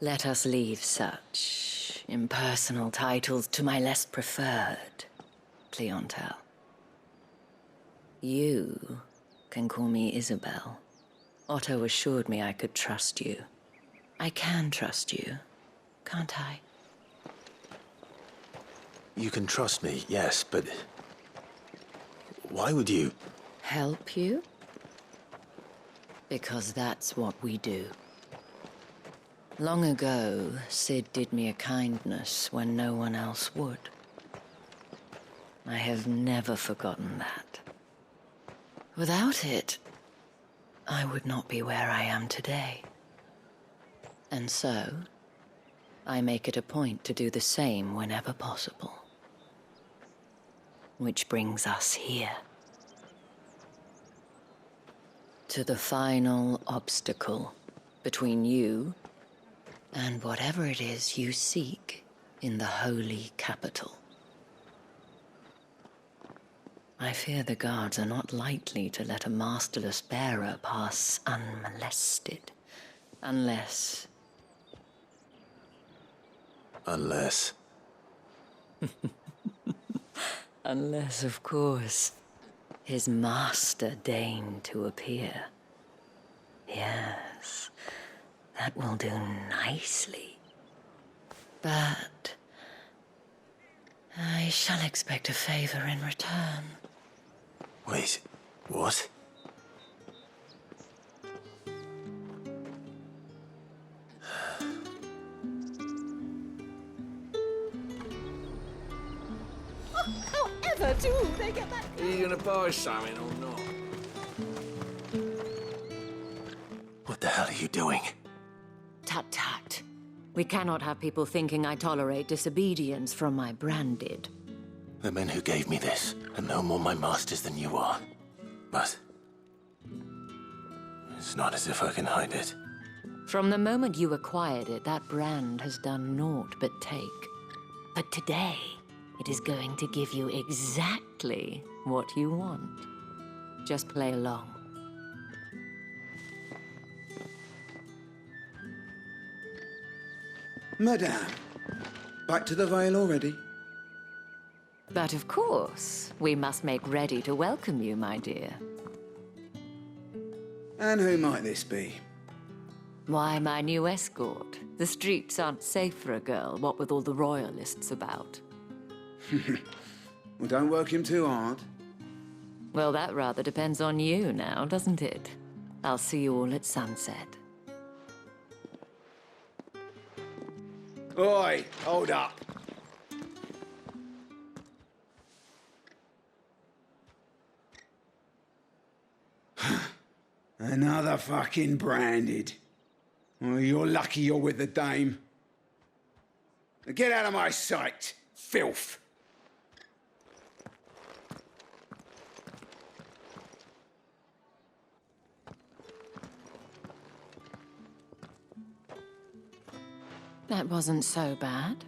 Let us leave such impersonal titles to my less preferred clientele. You can call me Isabel. Otto assured me I could trust you. I can trust you, can't I? You can trust me, yes, but why would you? Help you? Because that's what we do. Long ago, Sid did me a kindness when no one else would. I have never forgotten that. Without it, I would not be where I am today. And so, I make it a point to do the same whenever possible. Which brings us here. To the final obstacle between you and whatever it is you seek in the holy capital. I fear the guards are not likely to let a masterless bearer pass unmolested. Unless... Unless, of course, his master deigned to appear. Yes, that will do nicely. But I shall expect a favor in return. Wait, what? However do they get that? Are you gonna buy something or not? What the hell are you doing? Tut tut. We cannot have people thinking I tolerate disobedience from my branded. The men who gave me this are no more my masters than you are. But it's not as if I can hide it. From the moment you acquired it, that brand has done naught but take. But today, it is going to give you exactly what you want. Just play along. Madame, back to the Vale already? But of course, we must make ready to welcome you, my dear. And who might this be? Why, my new escort. The streets aren't safe for a girl, what with all the royalists about. Well, don't work him too hard. Well, that rather depends on you now, doesn't it? I'll see you all at sunset. Oi, hold up. Another fucking branded. Well, you're lucky you're with the dame. Now get out of my sight, filth. That wasn't so bad.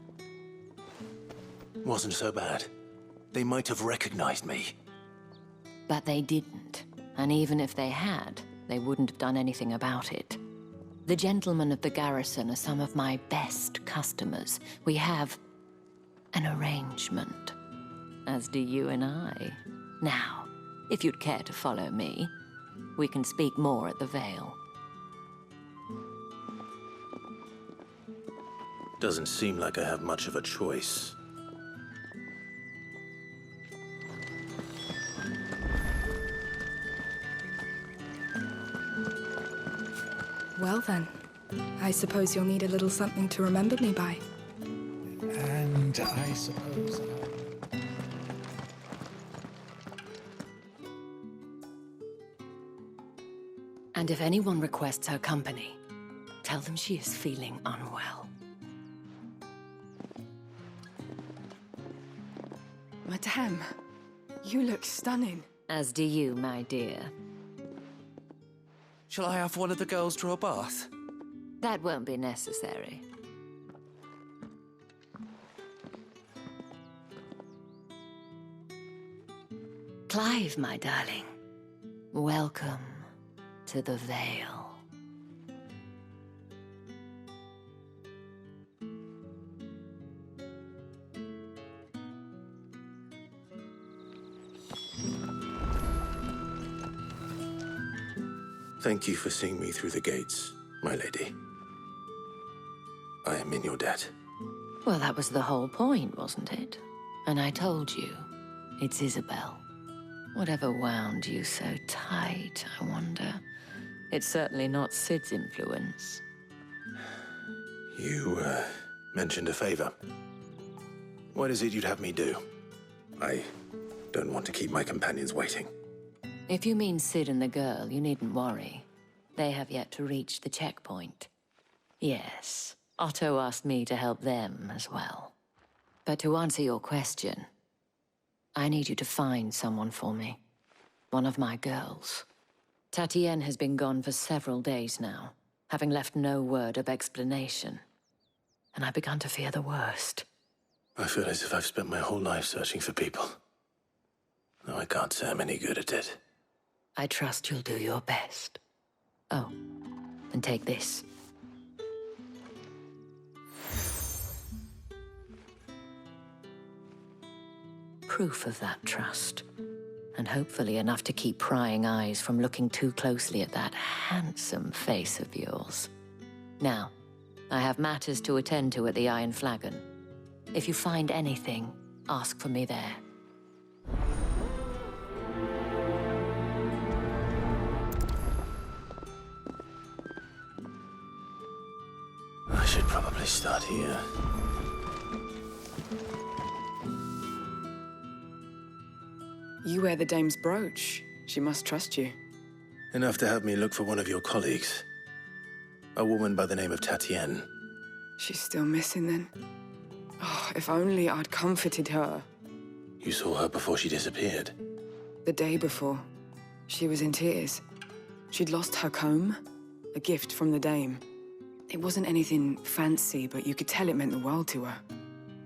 Wasn't so bad. They might have recognized me. But they didn't. And even if they had, they wouldn't have done anything about it. The gentlemen of the garrison are some of my best customers. We have an arrangement, as do you and I. Now, if you'd care to follow me, we can speak more at the Vale. Doesn't seem like I have much of a choice. Well then, I suppose you'll need a little something to remember me by. And I suppose... And if anyone requests her company, tell them she is feeling unwell. Madame, you look stunning. As do you, my dear. Shall I have one of the girls draw a bath? That won't be necessary. Clive, my darling. Welcome to the Vale. Thank you for seeing me through the gates, my lady. I am in your debt. Well, that was the whole point, wasn't it? And I told you, it's Isabel. Whatever wound you so tight, I wonder. It's certainly not Sid's influence. You, mentioned a favor. What is it you'd have me do? I don't want to keep my companions waiting. If you mean Sid and the girl, you needn't worry. They have yet to reach the checkpoint. Yes, Otto asked me to help them as well. But to answer your question, I need you to find someone for me. One of my girls. Tatienne has been gone for several days now, having left no word of explanation. And I've begun to fear the worst. I feel as if I've spent my whole life searching for people. Though I can't say I'm any good at it. I trust you'll do your best. Oh, and take this. Proof of that trust. And hopefully enough to keep prying eyes from looking too closely at that handsome face of yours. Now, I have matters to attend to at the Iron Flagon. If you find anything, ask for me there. I should probably start here. You wear the dame's brooch. She must trust you. Enough to have me look for one of your colleagues. A woman by the name of Tatienne. She's still missing then. Oh, if only I'd comforted her. You saw her before she disappeared? The day before. She was in tears. She'd lost her comb, a gift from the dame. It wasn't anything fancy, but you could tell it meant the world to her.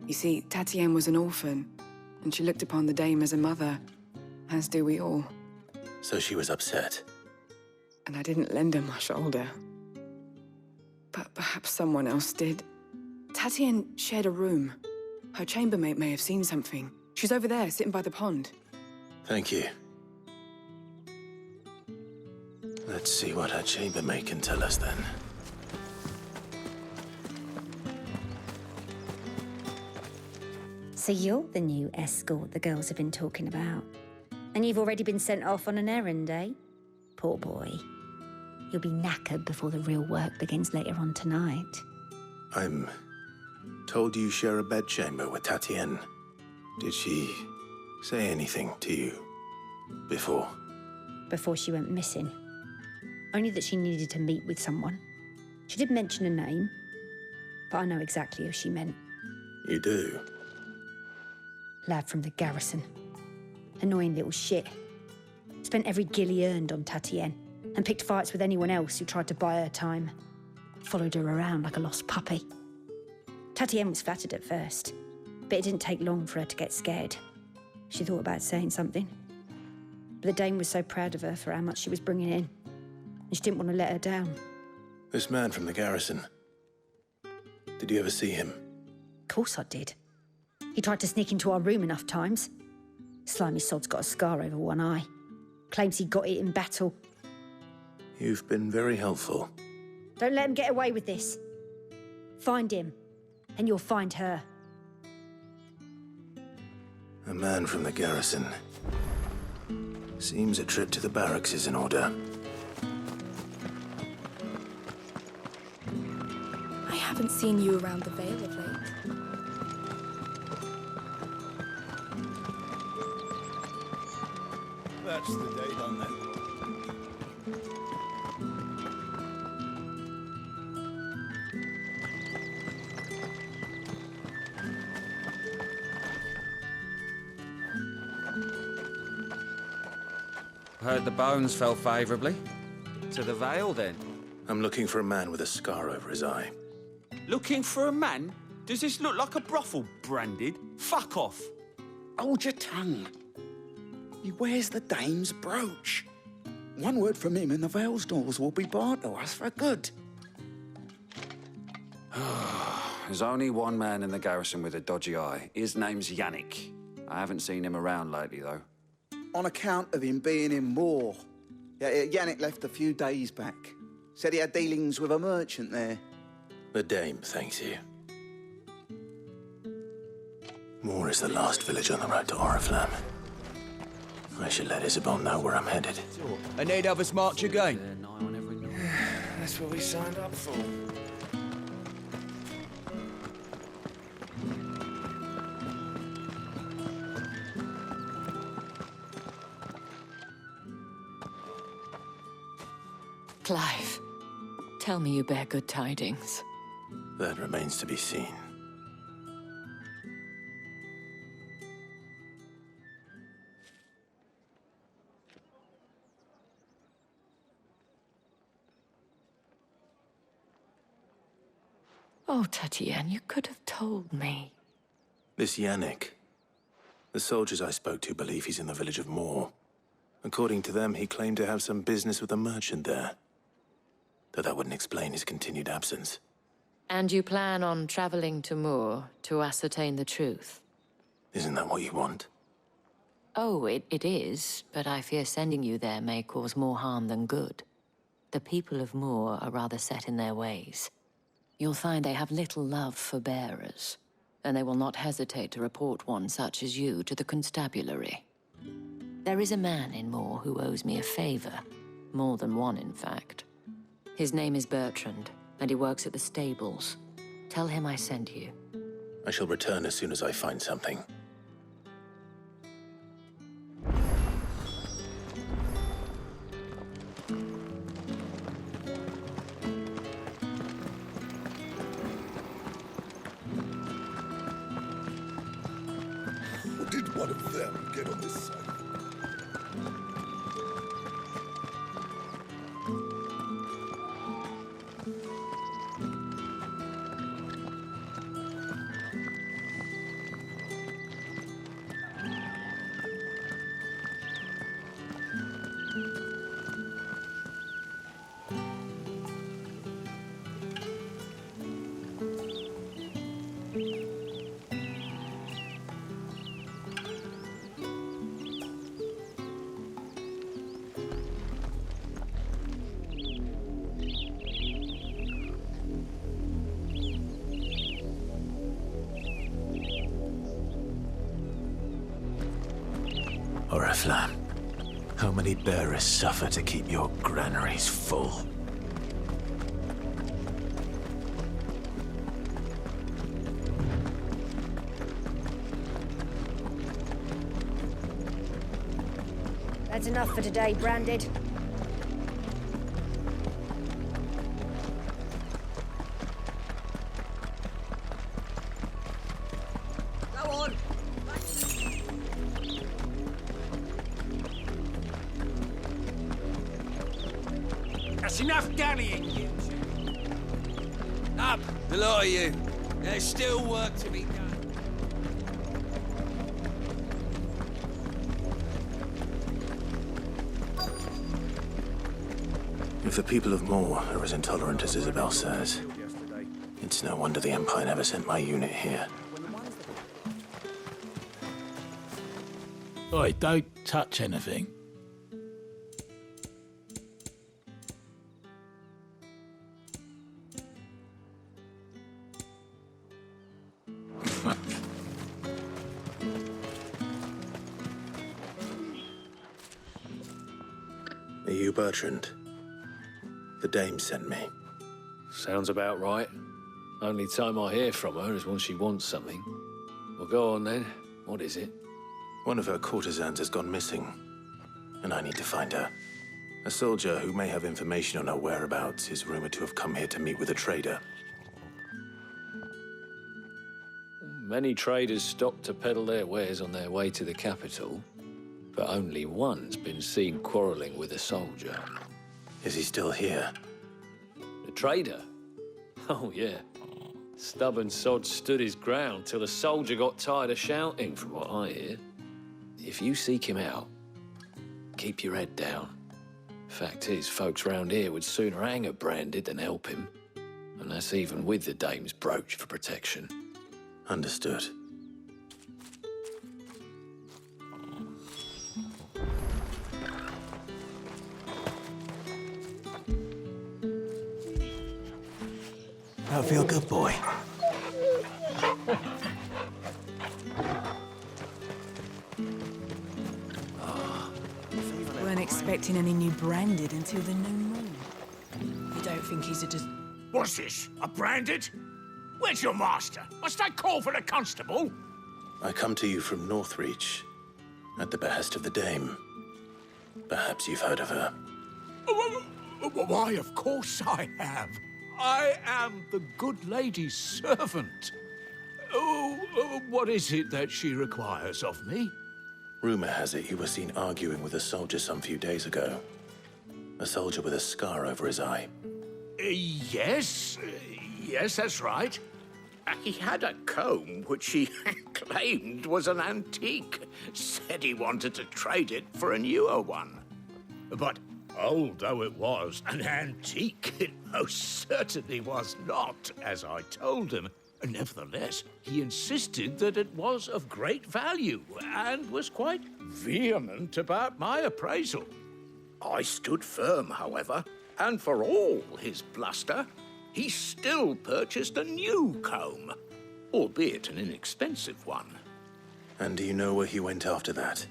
You see, Tatienne was an orphan, and she looked upon the dame as a mother, as do we all. So she was upset. And I didn't lend her my shoulder. But perhaps someone else did. Tatienne shared a room. Her chambermaid may have seen something. She's over there, sitting by the pond. Thank you. Let's see what her chambermaid can tell us then. So you're the new escort the girls have been talking about. And you've already been sent off on an errand, eh? Poor boy. You'll be knackered before the real work begins later on tonight. I'm told you share a bedchamber with Tatienne. Did she say anything to you before? Before she went missing. Only that she needed to meet with someone. She did mention a name, but I know exactly who she meant. You do? Lad from the garrison. Annoying little shit. Spent every guil he earned on Tatienne, and picked fights with anyone else who tried to buy her time. Followed her around like a lost puppy. Tatienne was flattered at first, but it didn't take long for her to get scared. She thought about saying something, But the Dame was so proud of her for how much she was bringing in, and she didn't want to let her down. This man from the garrison. Did you ever see him? Of course I did. He tried to sneak into our room enough times. Slimy sod's got a scar over one eye. Claims he got it in battle. You've been very helpful. Don't let him get away with this. Find him, and you'll find her. A man from the garrison. Seems a trip to the barracks is in order. I haven't seen you around the Vale of late. That's the day done then. Heard the bones fell favourably. To the Vale, then? I'm looking for a man with a scar over his eye. Looking for a man? Does this look like a brothel, Branded? Fuck off. Hold your tongue. He wears the Dame's brooch. One word from him and the Vale's doors will be barred to us for good. There's only one man in the garrison with a dodgy eye. His name's Yannick. I haven't seen him around lately, though. On account of him being in war. Yeah, Yannick left a few days back. Said he had dealings with a merchant there. The Dame thanks you. Moor is the last village on the road to Oriflamme. I should let Isabel know where I'm headed. And they'd have us march again. That's what we signed up for. Clive, tell me you bear good tidings. That remains to be seen. Oh, Tatienne, you could have told me. This Yannick. The soldiers I spoke to believe he's in the village of Moor. According to them, he claimed to have some business with a merchant there. Though that wouldn't explain his continued absence. And you plan on traveling to Moor to ascertain the truth? Isn't that what you want? Oh, it is, but I fear sending you there may cause more harm than good. The people of Moor are rather set in their ways. You'll find they have little love for bearers, and they will not hesitate to report one such as you to the constabulary. There is a man in Moor who owes me a favor, more than one, in fact. His name is Bertrand, and he works at the stables. Tell him I sent you. I shall return as soon as I find something. Did one of them get on this side? Oriflamme, how many bearers suffer to keep your granaries full? That's enough for today, Branded. Go on. That's enough dallying, you two. Up, the lot of you. There's still work to be done. If the people of Moor are as intolerant as Isabel says, it's no wonder the Empire never sent my unit here. Oi, don't touch anything. Are you Bertrand? The dame sent me. Sounds about right. Only time I hear from her is when she wants something. Well, go on then. What is it? One of her courtesans has gone missing, and I need to find her. A soldier who may have information on her whereabouts is rumored to have come here to meet with a trader. Many traders stop to peddle their wares on their way to the capital, but only one's been seen quarrelling with a soldier. Is he still here? The trader? Oh, yeah. Stubborn sod stood his ground till the soldier got tired of shouting, from what I hear. If you seek him out, keep your head down. Fact is, folks round here would sooner hang a branded than help him. And that's even with the dame's brooch for protection. Understood. That'll feel good, boy. Weren't expecting any new branded until the new moon. You don't think he's a just... What's this? A branded? Where's your master? Must I call for the constable? I come to you from Northreach, at the behest of the dame. Perhaps you've heard of her. Why, of course I have. I am the good lady's servant. What is it that she requires of me? Rumor has it you were seen arguing with a soldier some few days ago. A soldier with a scar over his eye. Yes, that's right. He had a comb which he claimed was an antique. Said he wanted to trade it for a newer one. But old though it was, an antique it most certainly was not, as I told him. Nevertheless, he insisted that it was of great value and was quite vehement about my appraisal. I stood firm, however, and for all his bluster, he still purchased a new comb, albeit an inexpensive one. And do you know where he went after that?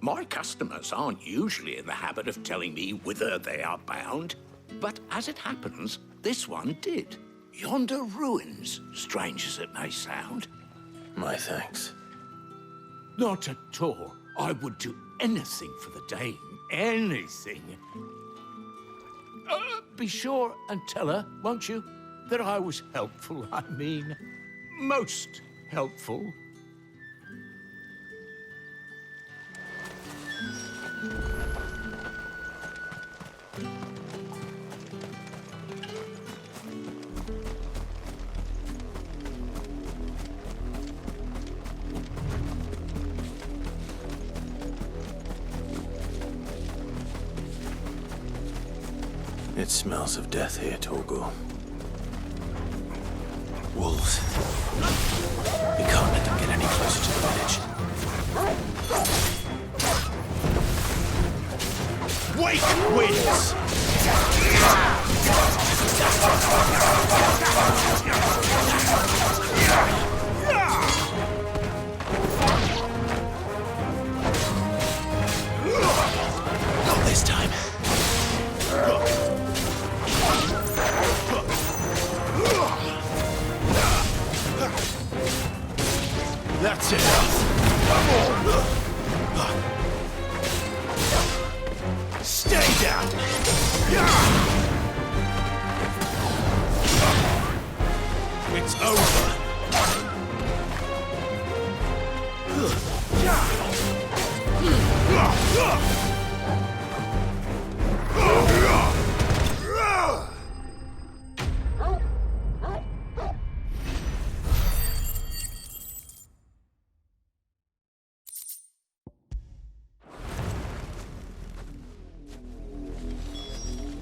My customers aren't usually in the habit of telling me whither they are bound, but as it happens, this one did. Yonder ruins, strange as it may sound. My thanks. Not at all. I would do anything for the dame. Anything. Be sure and tell her, won't you, that I was helpful, I mean, most helpful. It smells of death here, Torgal. Wolves. We can't let them get any closer to the village. Wake wins! Not this time. That's enough. Stay down. It's over.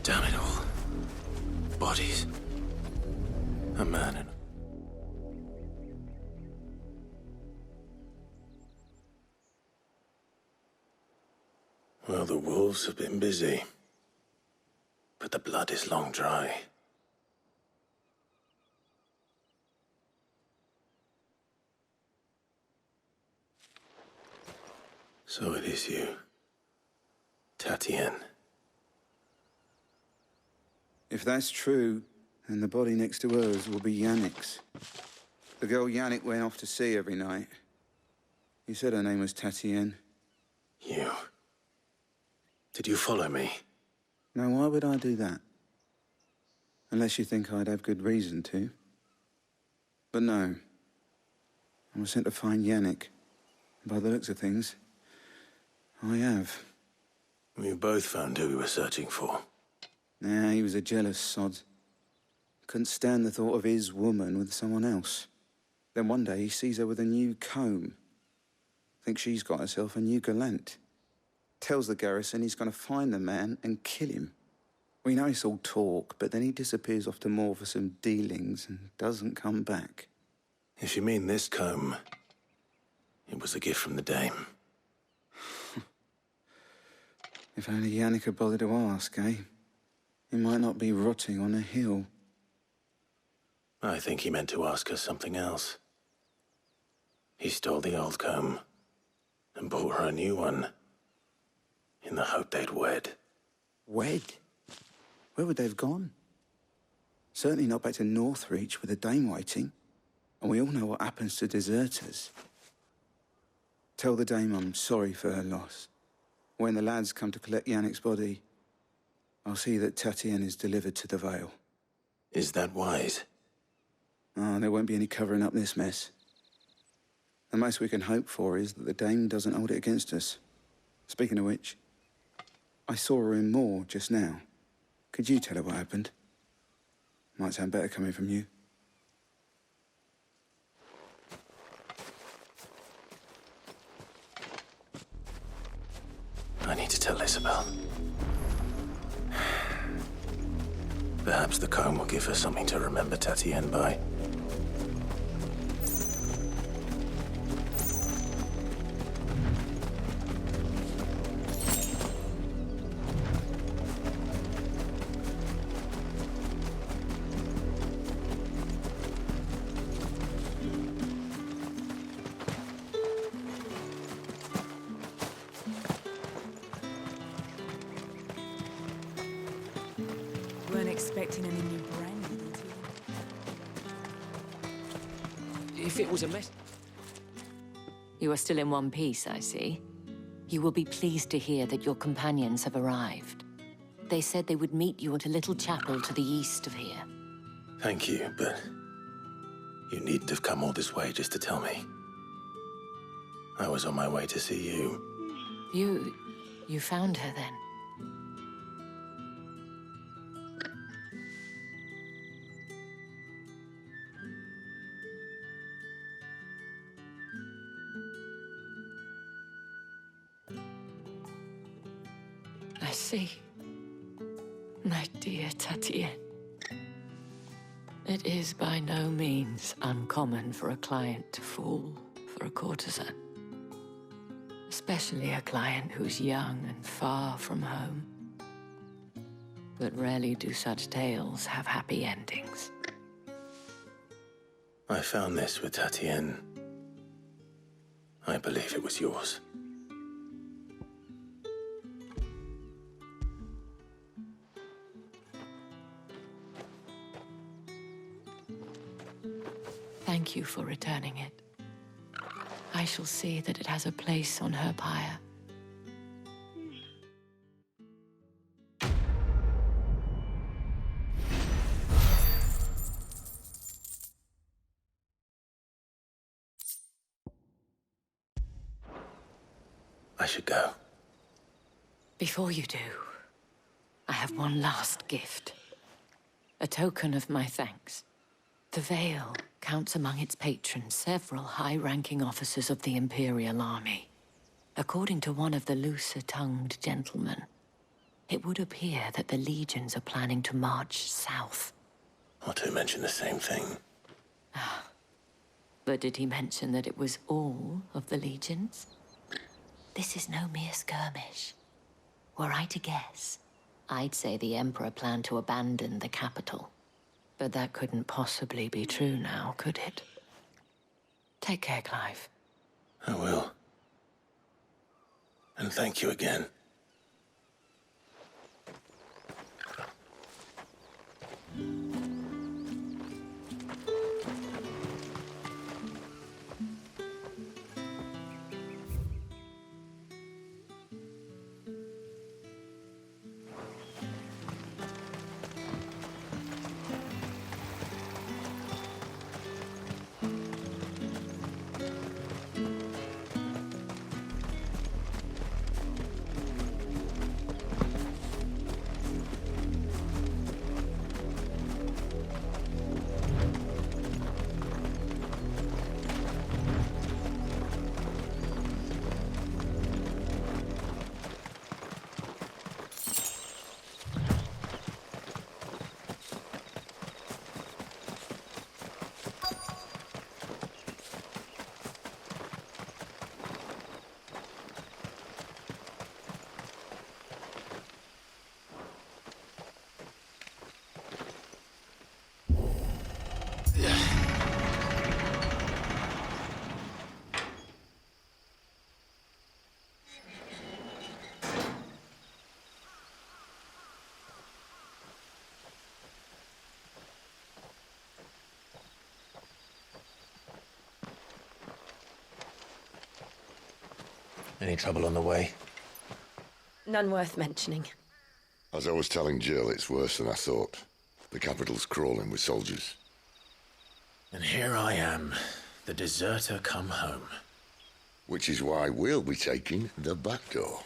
Damn it all. bodies. A man and... Well, the wolves have been busy. But the blood is long dry. So it is you, Tatienne. If that's true, then the body next to hers will be Yannick's. The girl Yannick went off to see every night. He said her name was Tatienne. You... Did you follow me? Now, why would I do that? Unless you think I'd have good reason to. But no. I was sent to find Yannick. By the looks of things, I have. We both found who we were searching for. Nah, he was a jealous sod. Couldn't stand the thought of his woman with someone else. Then one day he sees her with a new comb. Thinks she's got herself a new gallant. Tells the garrison he's going to find the man and kill him. We know it's all talk, but then he disappears off to Moor for some dealings and doesn't come back. If you mean this comb, it was a gift from the dame. If only Yannick had bothered to ask, eh? He might not be rotting on a hill. I think he meant to ask her something else. He stole the old comb and bought her a new one in the hope they'd wed. Wed? Where would they have gone? Certainly not back to Northreach with a dame waiting. And we all know what happens to deserters. Tell the dame I'm sorry for her loss. When the lads come to collect Yannick's body, I'll see that Tatienne is delivered to the Vale. Is that wise? Oh, there won't be any covering up this mess. The most we can hope for is that the dame doesn't hold it against us. Speaking of which, I saw her in Moor just now. Could you tell her what happened? Might sound better coming from you. I need to tell Isabel. Perhaps the comb will give her something to remember Tatienne by. Expecting any new brandy, did you? If it was a mess... You are still in one piece, I see. You will be pleased to hear that your companions have arrived. They said they would meet you at a little chapel to the east of here. Thank you, but you needn't have come all this way just to tell me. I was on my way to see you. You found her then? I see. My dear Tatienne. It is by no means uncommon for a client to fall for a courtesan. Especially a client who's young and far from home. But rarely do such tales have happy endings. I found this with Tatienne. I believe it was yours. Thank you for returning it. I shall see that it has a place on her pyre. I should go. Before you do, I have one last gift. A token of my thanks. The Vale counts among its patrons several high-ranking officers of the Imperial Army. According to one of the looser-tongued gentlemen, it would appear that the legions are planning to march south. Not to mention the same thing. But did he mention that it was all of the legions? This is no mere skirmish. Were I to guess, I'd say the Emperor planned to abandon the capital. But that couldn't possibly be true now, could it? Take care, Clive. I will. And thank you again. Any trouble on the way? None worth mentioning. As I was telling Jill, it's worse than I thought. The capital's crawling with soldiers. And here I am, the deserter come home. Which is why we'll be taking the back door.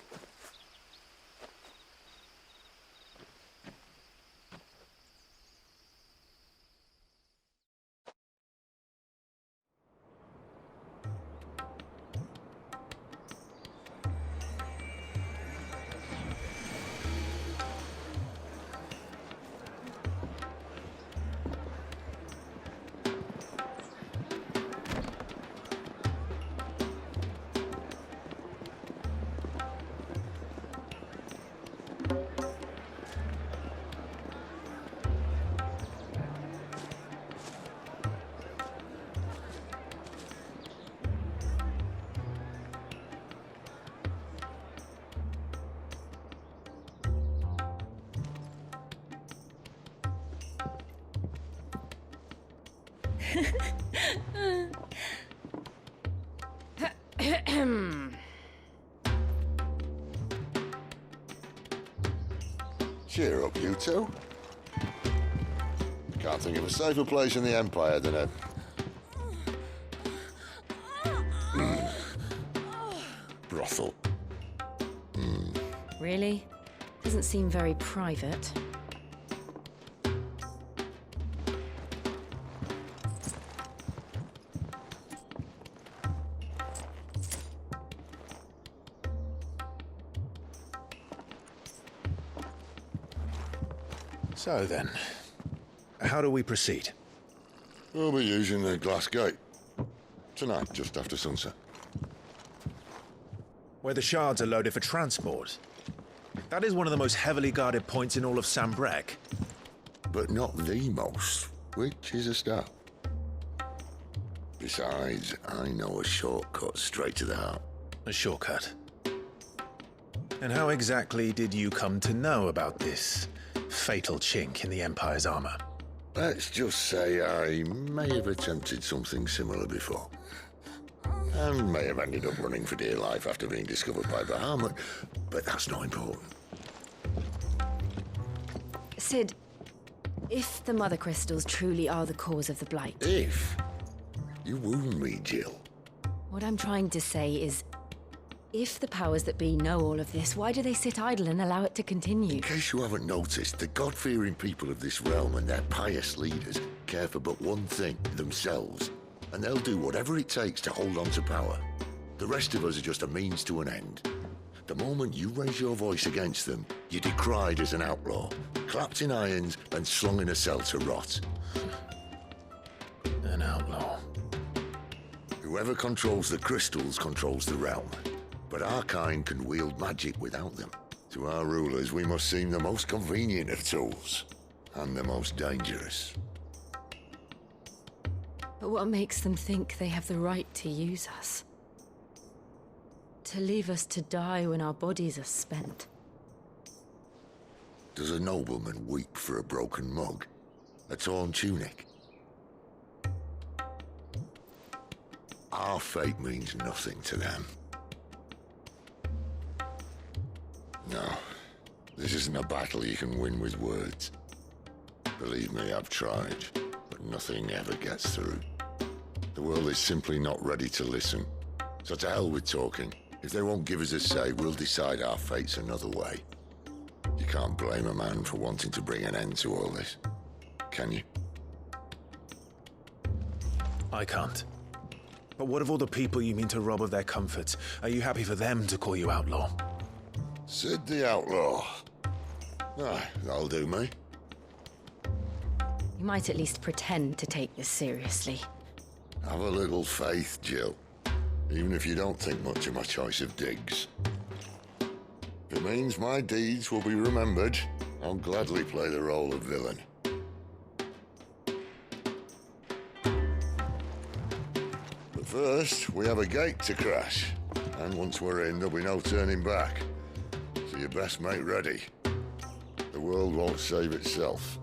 Cheer up, you two. Can't think of a safer place in the Empire than a... brothel. Really? Doesn't seem very private. So then, how do we proceed? We'll be using the glass gate. Tonight, just after sunset. Where the shards are loaded for transport. That is one of the most heavily guarded points in all of Sambrek. But not the most, which is a start. Besides, I know a shortcut straight to the heart. A shortcut? And how exactly did you come to know about this fatal chink in the Empire's armor? Let's just say I may have attempted something similar before. And may have ended up running for dear life after being discovered by Bahamut, but that's not important. Sid, if the Mother Crystals truly are the cause of the Blight... If? You wound me, Jill. What I'm trying to say is, if the powers that be know all of this, why do they sit idle and allow it to continue? In case you haven't noticed, the God-fearing people of this realm and their pious leaders care for but one thing, themselves. And they'll do whatever it takes to hold on to power. The rest of us are just a means to an end. The moment you raise your voice against them, you're decried as an outlaw, clapped in irons and slung in a cell to rot. An outlaw. Whoever controls the crystals controls the realm. But our kind can wield magic without them. To our rulers, we must seem the most convenient of tools. And the most dangerous. But what makes them think they have the right to use us? To leave us to die when our bodies are spent? Does a nobleman weep for a broken mug? A torn tunic? Our fate means nothing to them. No, this isn't a battle you can win with words. Believe me, I've tried, but nothing ever gets through. The world is simply not ready to listen. So to hell with talking. If they won't give us a say, we'll decide our fates another way. You can't blame a man for wanting to bring an end to all this, can you? I can't. But what of all the people you mean to rob of their comforts? Are you happy for them to call you outlaw? Sid the Outlaw. Ah, that'll do me. You might at least pretend to take this seriously. Have a little faith, Jill. Even if you don't think much of my choice of digs. If it means my deeds will be remembered, I'll gladly play the role of villain. But first, we have a gate to crash. And once we're in, there'll be no turning back. So you best make ready. The world won't save itself.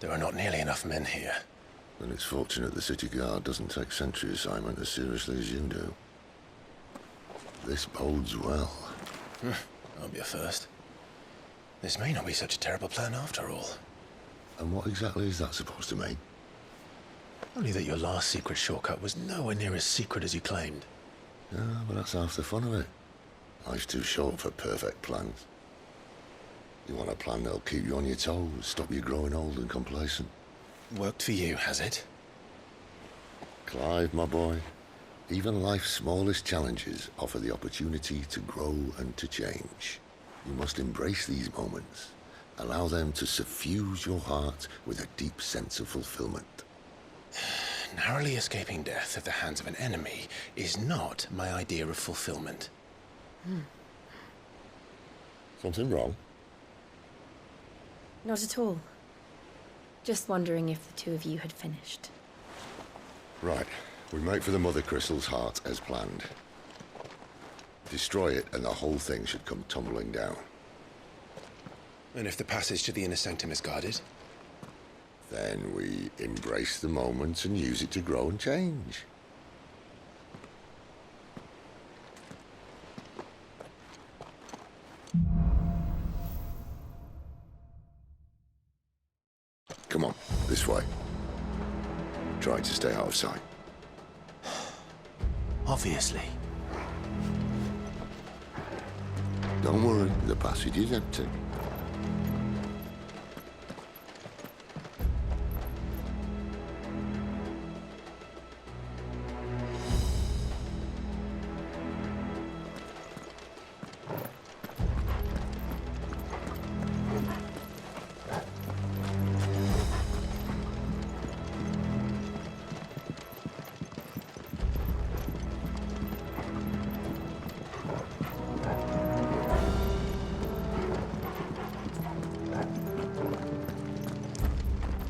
There are not nearly enough men here. Then it's fortunate the city guard doesn't take sentry assignment as seriously as you do. This bodes well. I'll be a first. This may not be such a terrible plan after all. And what exactly is that supposed to mean? Only that your last secret shortcut was nowhere near as secret as you claimed. Yeah, but that's half the fun of it. Life's too short for perfect plans. You want a plan that'll keep you on your toes, stop you growing old and complacent. Worked for you, has it? Clive, my boy, even life's smallest challenges offer the opportunity to grow and to change. You must embrace these moments. Allow them to suffuse your heart with a deep sense of fulfillment. Narrowly escaping death at the hands of an enemy is not my idea of fulfillment. Something wrong? Not at all. Just wondering if the two of you had finished. Right. We make for the Mother Crystal's heart as planned. Destroy it and the whole thing should come tumbling down. And if the passage to the inner sanctum is guarded? Then we embrace the moment and use it to grow and change. Come on, this way. Try to stay out of sight. Obviously. Don't worry, the passage is empty.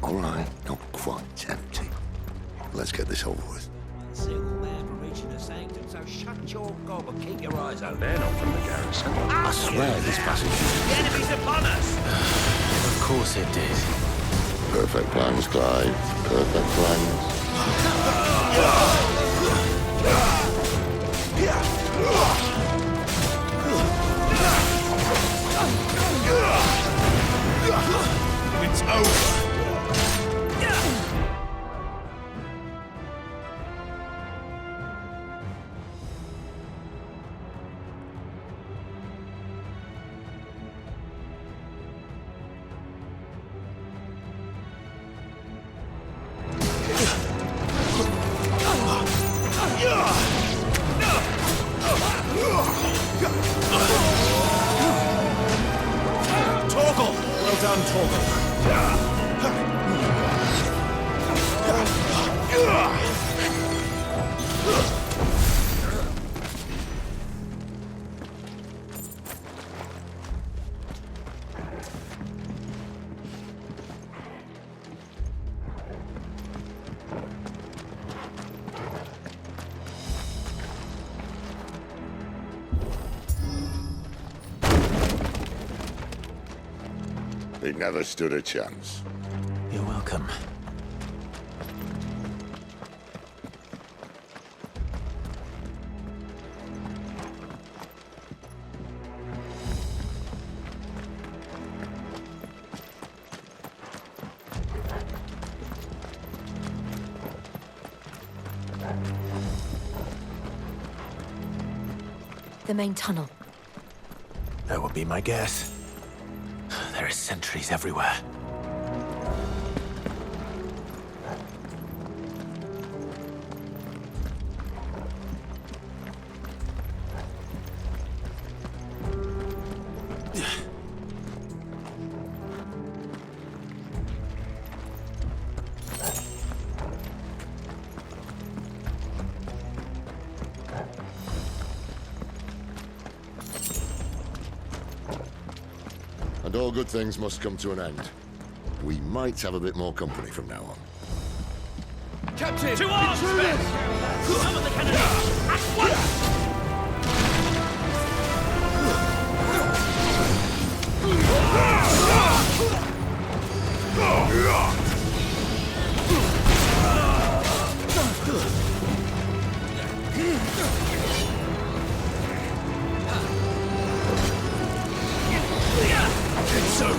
All right, not quite empty. Let's get this over with. Single man for reaching the sanctum, so shut your gob and keep your eyes open. They're not from the garrison. I swear this passage is... The enemy's upon us! Of course it did. Perfect plans, Clive. Perfect plans. It's over. Torgal! Well done, Torgal. He never stood a chance. You're welcome. The main tunnel. That would be my guess. There are sentries everywhere. And all good things must come to an end. We might have a bit more company from now on. Captain! To arms! Summon the cannon! At once! It's over.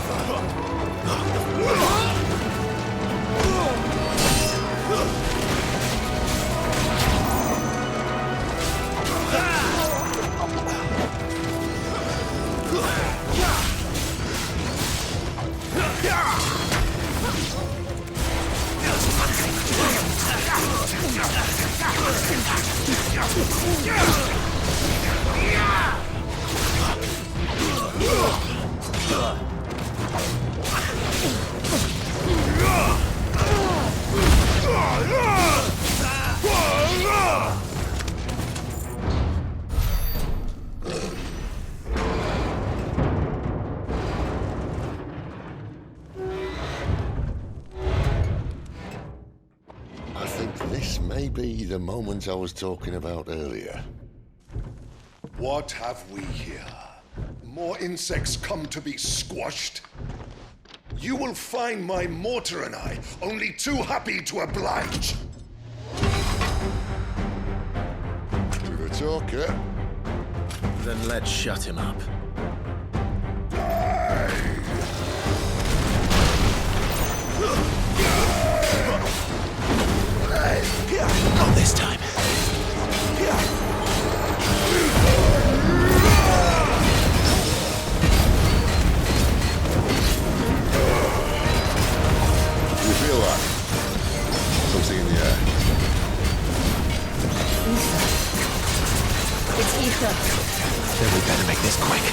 I think this may be the moment I was talking about earlier. What have we here? More insects come to be squashed? You will find my mortar and I only too happy to oblige. You're a talker. Then let's shut him up. Not this time. You feel that? Something in the air. It's ether. Then we better make this quick.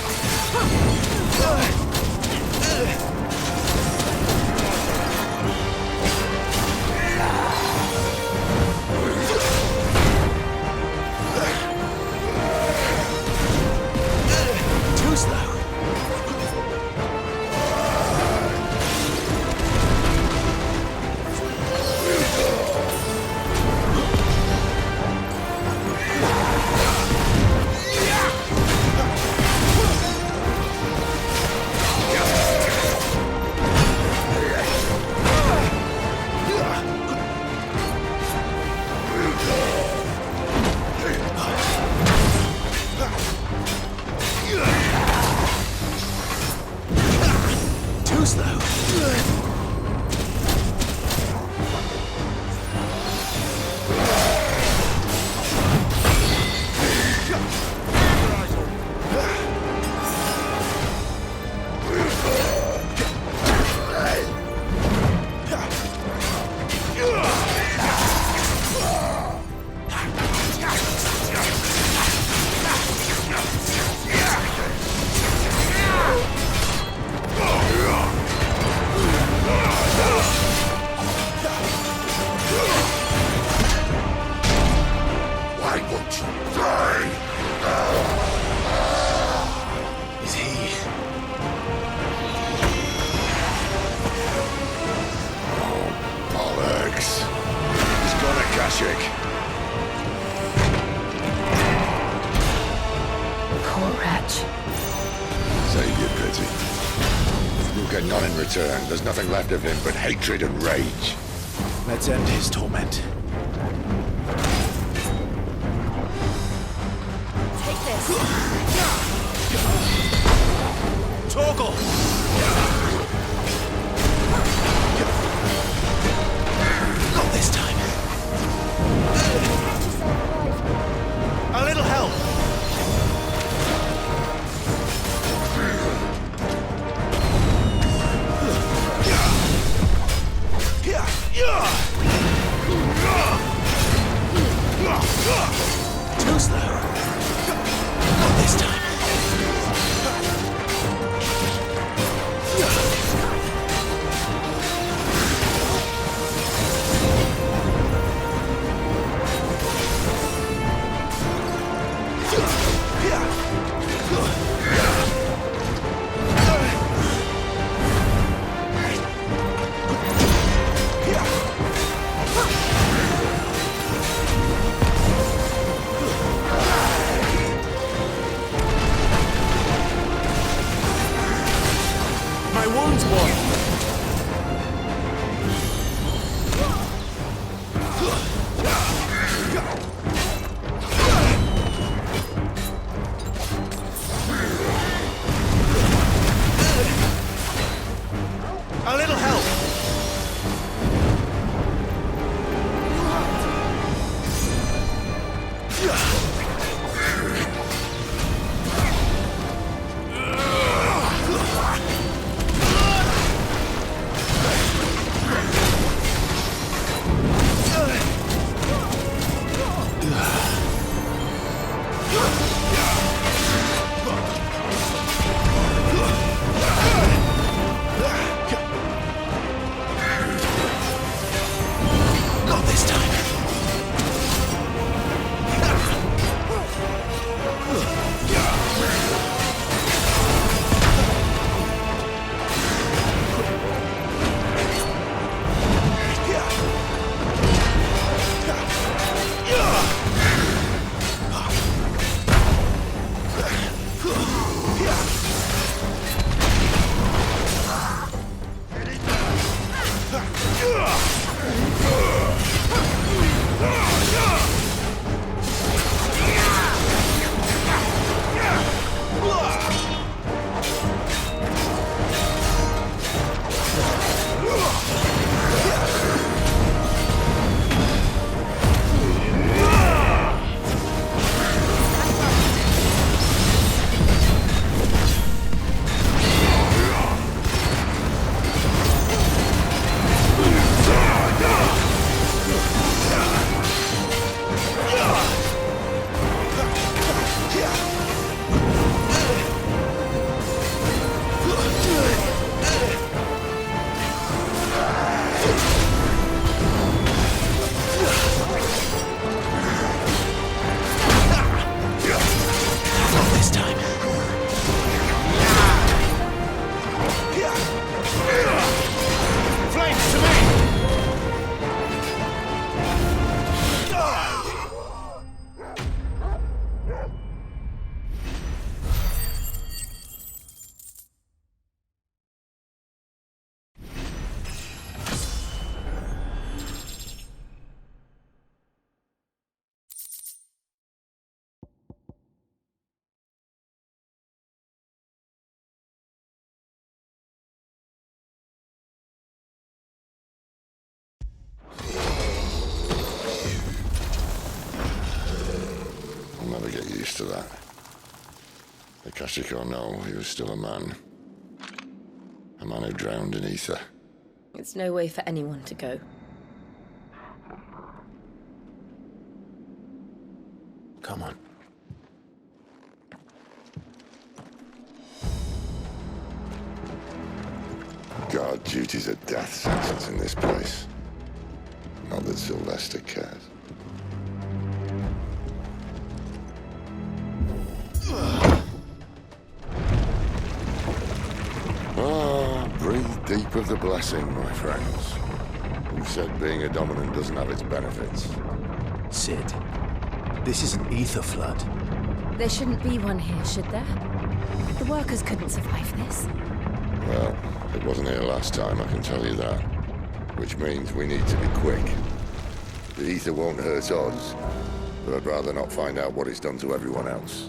Too slow. much. Save your pity. You'll get none in return. There's nothing left of him but hatred and rage. Let's end his torment. Take this. Torgal! Not this time. A little help! Too slow. Not this time. My wounds, boy! A little help! Not this time. I'll never get used to that. Akashic or no, he was still a man. A man who drowned in ether. It's no way for anyone to go. Come on. Guard duty's a death sentence in this place. Not that Sylvester cares. Breathe deep of the blessing, my friends. Who said being a dominant doesn't have its benefits? Sid, this is an ether flood. There shouldn't be one here, should there? The workers couldn't survive this. Well, it wasn't here last time, I can tell you that. Which means we need to be quick. The ether won't hurt us, but I'd rather not find out what it's done to everyone else.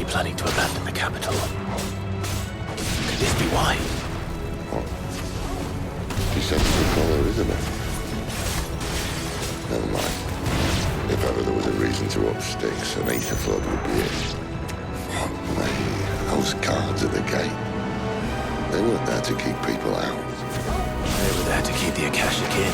Planning to abandon the capital. Could this be why? What? She said it's the collar, isn't it? Never mind. If ever there was a reason to up sticks, an ether flood would be it. Fuck me. Those guards at the gate. They weren't there to keep people out. They were there to keep the Akashic in.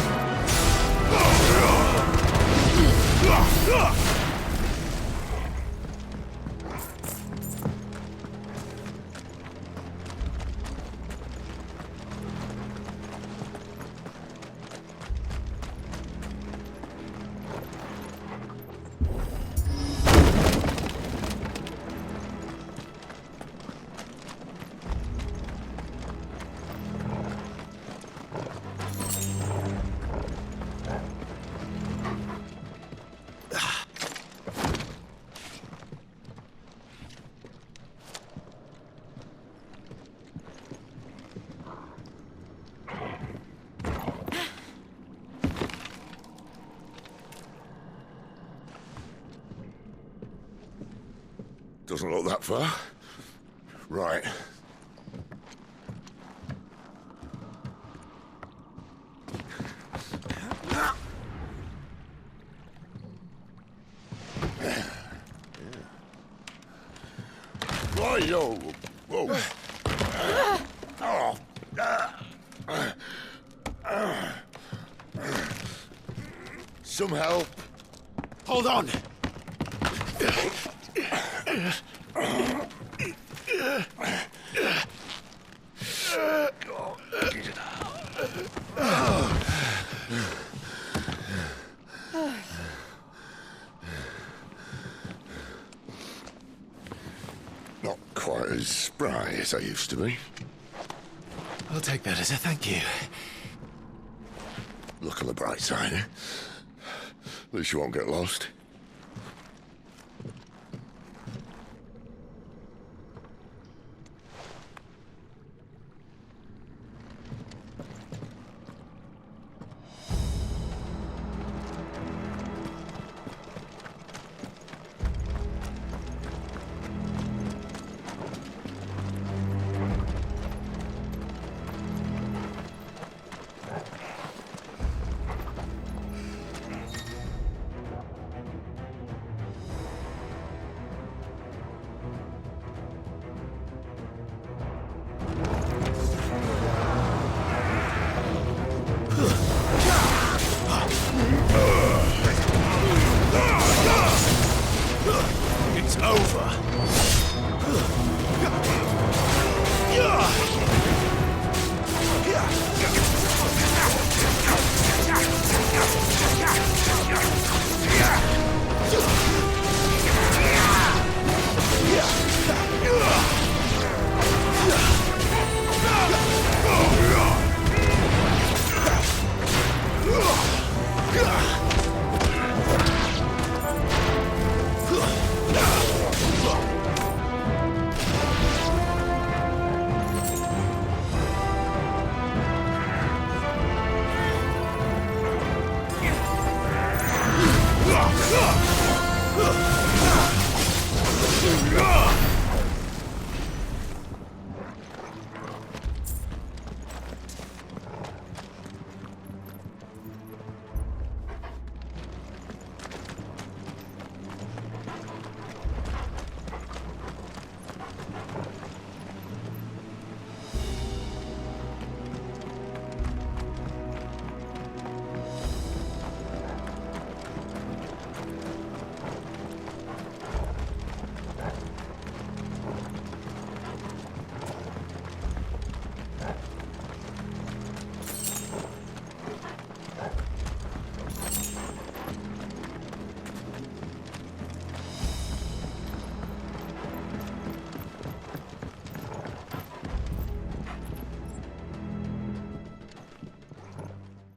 Doesn't look that far. Right. Whoa, whoa. Some help. Hold on. Not quite as spry as I used to be. I'll take that as a thank you. Look on the bright side, eh? At least you won't get lost. It's over.